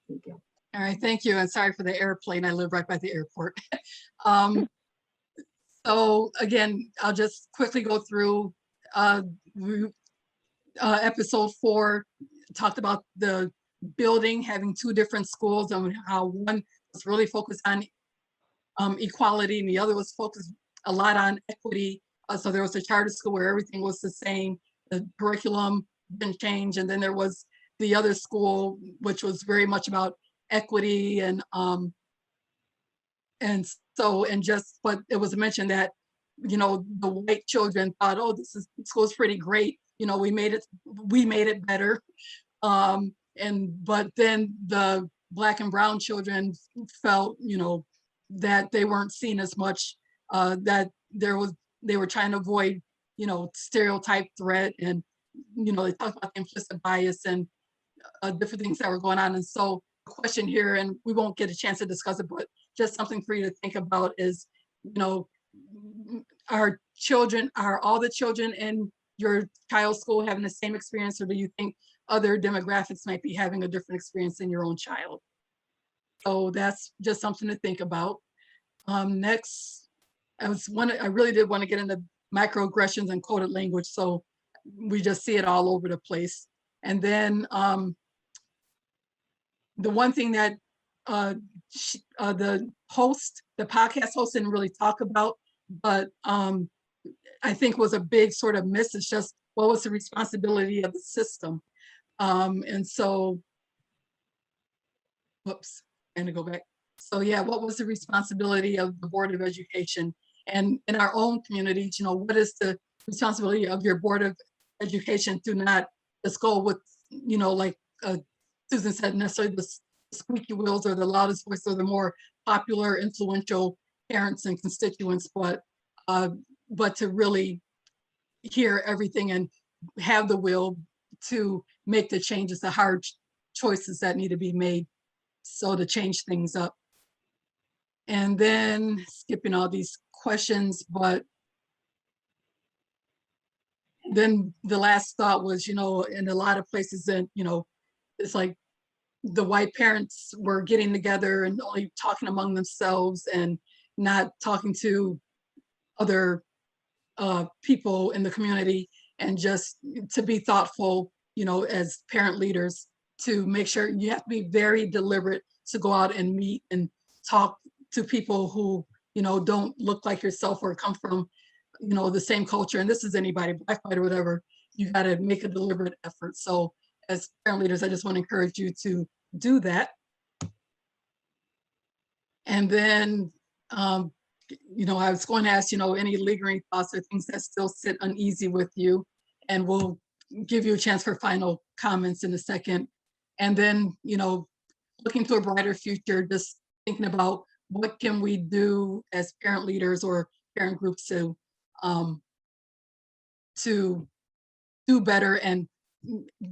H: Thank you.
C: All right, thank you. And sorry for the airplane. I live right by the airport. So again, I'll just quickly go through episode 4, talked about the building having 2 different schools, and how one was really focused on equality and the other was focused a lot on equity. So there was a charter school where everything was the same, the curriculum didn't change, and then there was the other school which was very much about equity and just, but it was mentioned that, you know, the white children thought, oh, this school's pretty great, you know, we made it better, but then the Black and brown children felt, you know, that they weren't seen as much, that they were trying to avoid, you know, stereotype threat, and, you know, they talked about the implicit bias and different things that were going on. And so the question here, and we won't get a chance to discuss it, but just something for you to think about is, you know, are all the children in your child's school having the same experience, or do you think other demographics might be having a different experience than your own child? So that's just something to think about. Next, I really did want to get into microaggressions and coded language, so we just see it all over the place. And then the one thing that the podcast host didn't really talk about, but I think was a big sort of miss, is just what was the responsibility of the system. And so, whoops, and to go back. So yeah, what was the responsibility of the Board of Education? And in our own communities, you know, what is the responsibility of your Board of Education to not just go with, you know, like Susan said, necessarily the squeaky wheels or the loudest voice or the more popular, influential parents and constituents, but to really hear everything and have the will to make the changes, the hard choices that need to be made, so to change things up. And then skipping all these questions, but then the last thought was, you know, in a lot of places that, you know, it's like the white parents were getting together and only talking among themselves and not talking to other people in the community, and just to be thoughtful, you know, as parent leaders, to make sure you have to be very deliberate to go out and meet and talk to people who, you know, don't look like yourself or come from, you know, the same culture. And this is anybody, Black, white, or whatever, you got to make a deliberate effort. So as parent leaders, I just want to encourage you to do that. And then, you know, I was going to ask, you know, any lingering thoughts or things that still sit uneasy with you, and we'll give you a chance for final comments in a second. And then, you know, looking to a brighter future, just thinking about what can we do as parent leaders or parent groups to do better and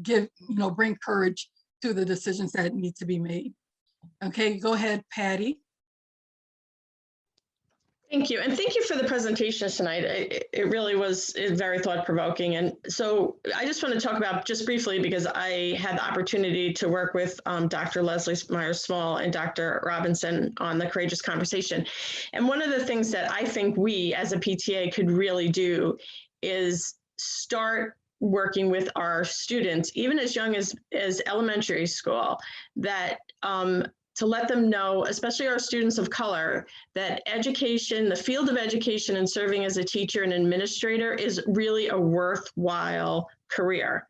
C: give, you know, bring courage to the decisions that need to be made. Okay, go ahead, Patty.
N: Thank you. And thank you for the presentation tonight. It really was very thought-provoking. And so I just want to talk about just briefly, because I had the opportunity to work with Dr. Leslie Myers-Small and Dr. Robinson on the Courageous Conversation. And one of the things that I think we as a PTA could really do is start working with our students, even as young as elementary school, that to let them know, especially our students of color, that education, the field of education and serving as a teacher and administrator is really a worthwhile career.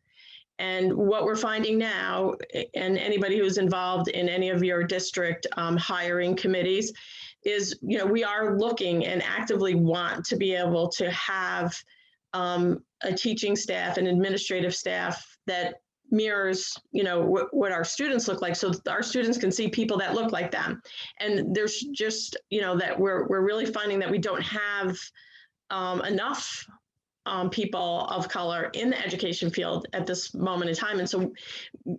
N: And what we're finding now, and anybody who's involved in any of your district hiring committees, is, you know, we are looking and actively want to be able to have a teaching staff and administrative staff that mirrors, what our students look like, so our students can see people that look like them. And there's just, that we're really finding that we don't have enough people of color in the education field at this moment in time. And so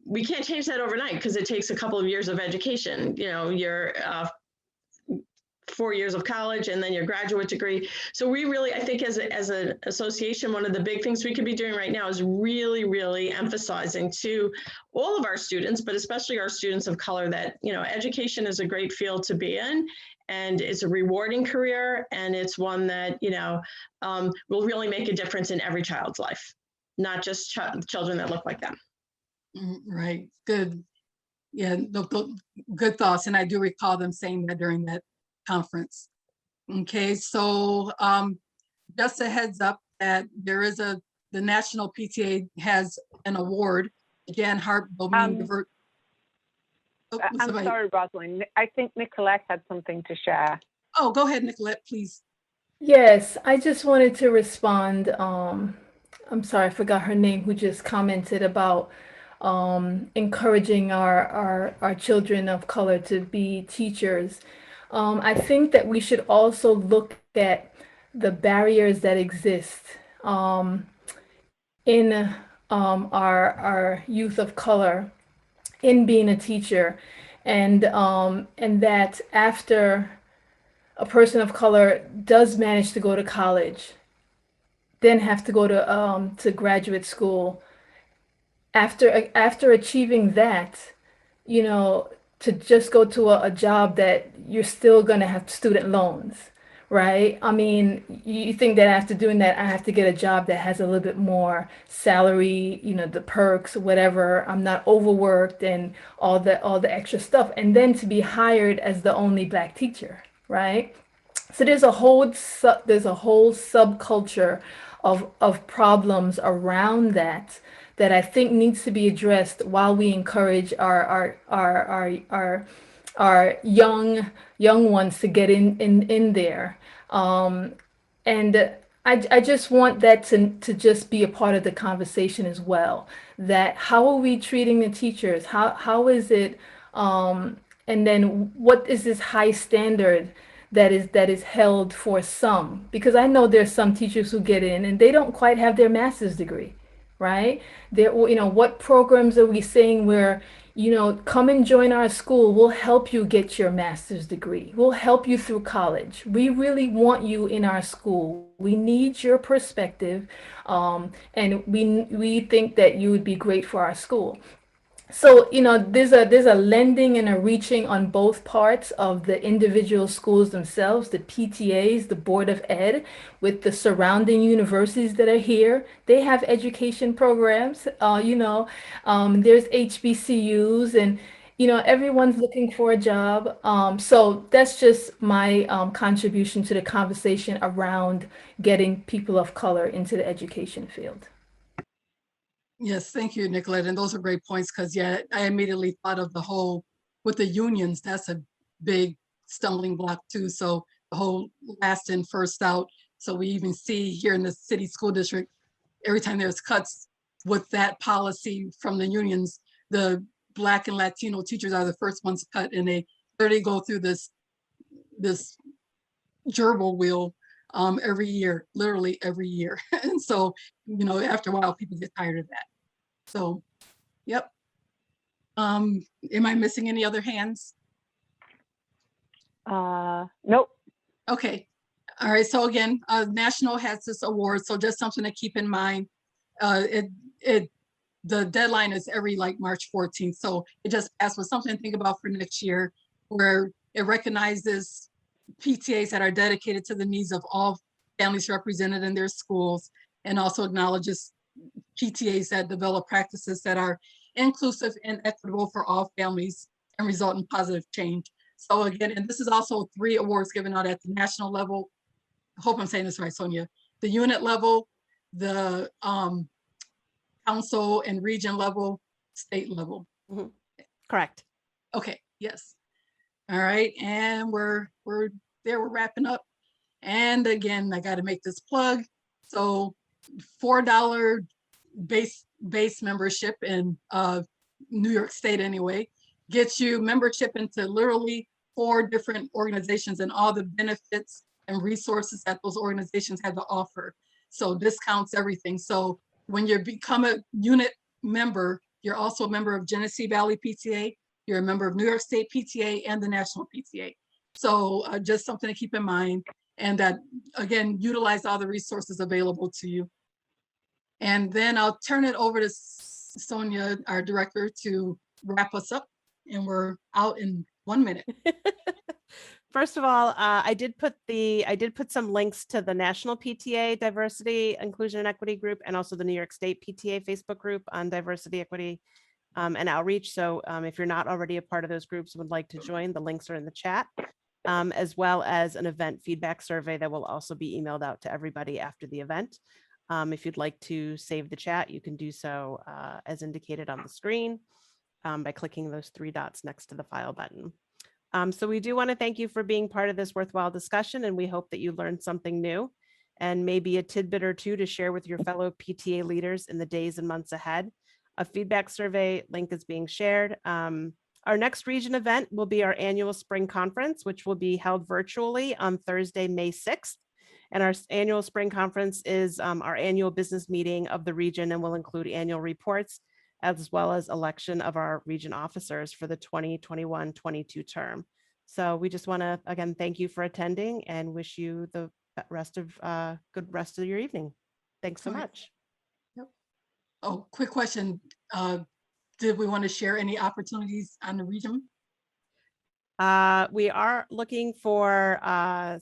N: we can't change that overnight because it takes a couple of years of education, your 4 years of college and then your graduate degree. So we really, I think as an association, one of the big things we could be doing right now is really emphasizing to all of our students, but especially our students of color, that, education is a great field to be in. And it's a rewarding career, and it's one that, will really make a difference in every child's life, not just children that look like them.
C: Right, good. Yeah, good thoughts. And I do recall them saying that during that conference. Okay, so just a heads up that there is the National PTA has an award. Jan Harp,
B: I'm sorry, Rosalind. I think Nicolette had something to share.
C: Oh, go ahead, Nicolette, please.
O: Yes, I just wanted to respond. I'm sorry, I forgot her name, who just commented about encouraging our children of color to be teachers. I think that we should also look at the barriers that exist in our youth of color in being a teacher, and that after a person of color does manage to go to college, then have to go to graduate school, after achieving that, to just go to a job that you're still going to have student loans, right? I mean, you think that after doing that, I have to get a job that has a little bit more salary, the perks, whatever. I'm not overworked and all the extra stuff. And then to be hired as the only Black teacher, right? So there's a whole subculture of problems around that I think needs to be addressed while we encourage our young ones to get in there. And I just want that to just be a part of the conversation as well. That how are we treating the teachers? How is it? And then what is this high standard that is held for some? Because I know there's some teachers who get in and they don't quite have their master's degree, right? What programs are we saying where, come and join our school, we'll help you get your master's degree, we'll help you through college, we really want you in our school, we need your perspective, and we think that you would be great for our school. So, there's a lending and a reaching on both parts of the individual schools themselves, the PTAs, the Board of Ed, with the surrounding universities that are here. They have education programs, there's HBCUs, and, everyone's looking for a job. So that's just my contribution to the conversation around getting people of color into the education field.
C: Yes, thank you, Nicolette. And those are great points because, yeah, I immediately thought of the whole with the unions. That's a big stumbling block too. So the whole last in, first out. So we even see here in the city school district, every time there's cuts with that policy from the unions, the Black and Latino teachers are the first ones cut, and they literally go through this gerbil wheel every year, literally every year. And so, after a while, people get tired of that. So, yep. Am I missing any other hands?
B: Nope.
C: Okay. All right. So again, National has this award. So just something to keep in mind. The deadline is every March 14th. So it just passed with something to think about for next year, where it recognizes PTAs that are dedicated to the needs of all families represented in their schools, and also acknowledges PTAs that develop practices that are inclusive and equitable for all families and result in positive change. So again, and this is also 3 awards given out at the national level. I hope I'm saying this right, Sonia. The unit level, the council and region level, state level.
A: Mm-hmm. Correct.
C: Okay, yes. All right, and we're wrapping up. And again, I got to make this plug. So $4 base membership in New York State anyway, gets you membership into literally 4 different organizations and all the benefits and resources that those organizations have to offer. So discounts, everything. So when you become a unit member, you're also a member of Genesee Valley PTA, you're a member of New York State PTA and the National PTA. So just something to keep in mind, and that, again, utilize all the resources available to you. And then I'll turn it over to Sonia, our director, to wrap us up, and we're out in 1 minute.
A: First of all, I did put some links to the National PTA Diversity, Inclusion, and Equity group, and also the New York State PTA Facebook group on diversity, equity, and outreach. So if you're not already a part of those groups and would like to join, the links are in the chat, as well as an event feedback survey that will also be emailed out to everybody after the event. If you'd like to save the chat, you can do so as indicated on the screen by clicking those 3 dots next to the file button. So we do want to thank you for being part of this worthwhile discussion, and we hope that you learned something new and maybe a tidbit or 2 to share with your fellow PTA leaders in the days and months ahead. A feedback survey link is being shared. Our next region event will be our annual spring conference, which will be held virtually on Thursday, May 6th. And our annual spring conference is our annual business meeting of the region and will include annual reports, as well as election of our region officers for the 2021-22 term. So we just want to, again, thank you for attending and wish you the good rest of your evening. Thanks so much.
C: Yep. Oh, quick question. Did we want to share any opportunities on the region?
A: We are looking for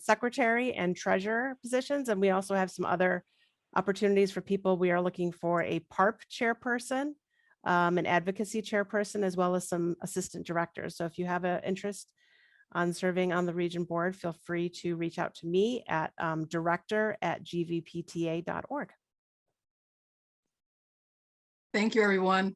A: secretary and treasurer positions, and we also have some other opportunities for people. We are looking for a PARP chairperson, an advocacy chairperson, as well as some assistant directors. So if you have an interest on serving on the region board, feel free to reach out to me at director@gvpta.org.
C: Thank you, everyone.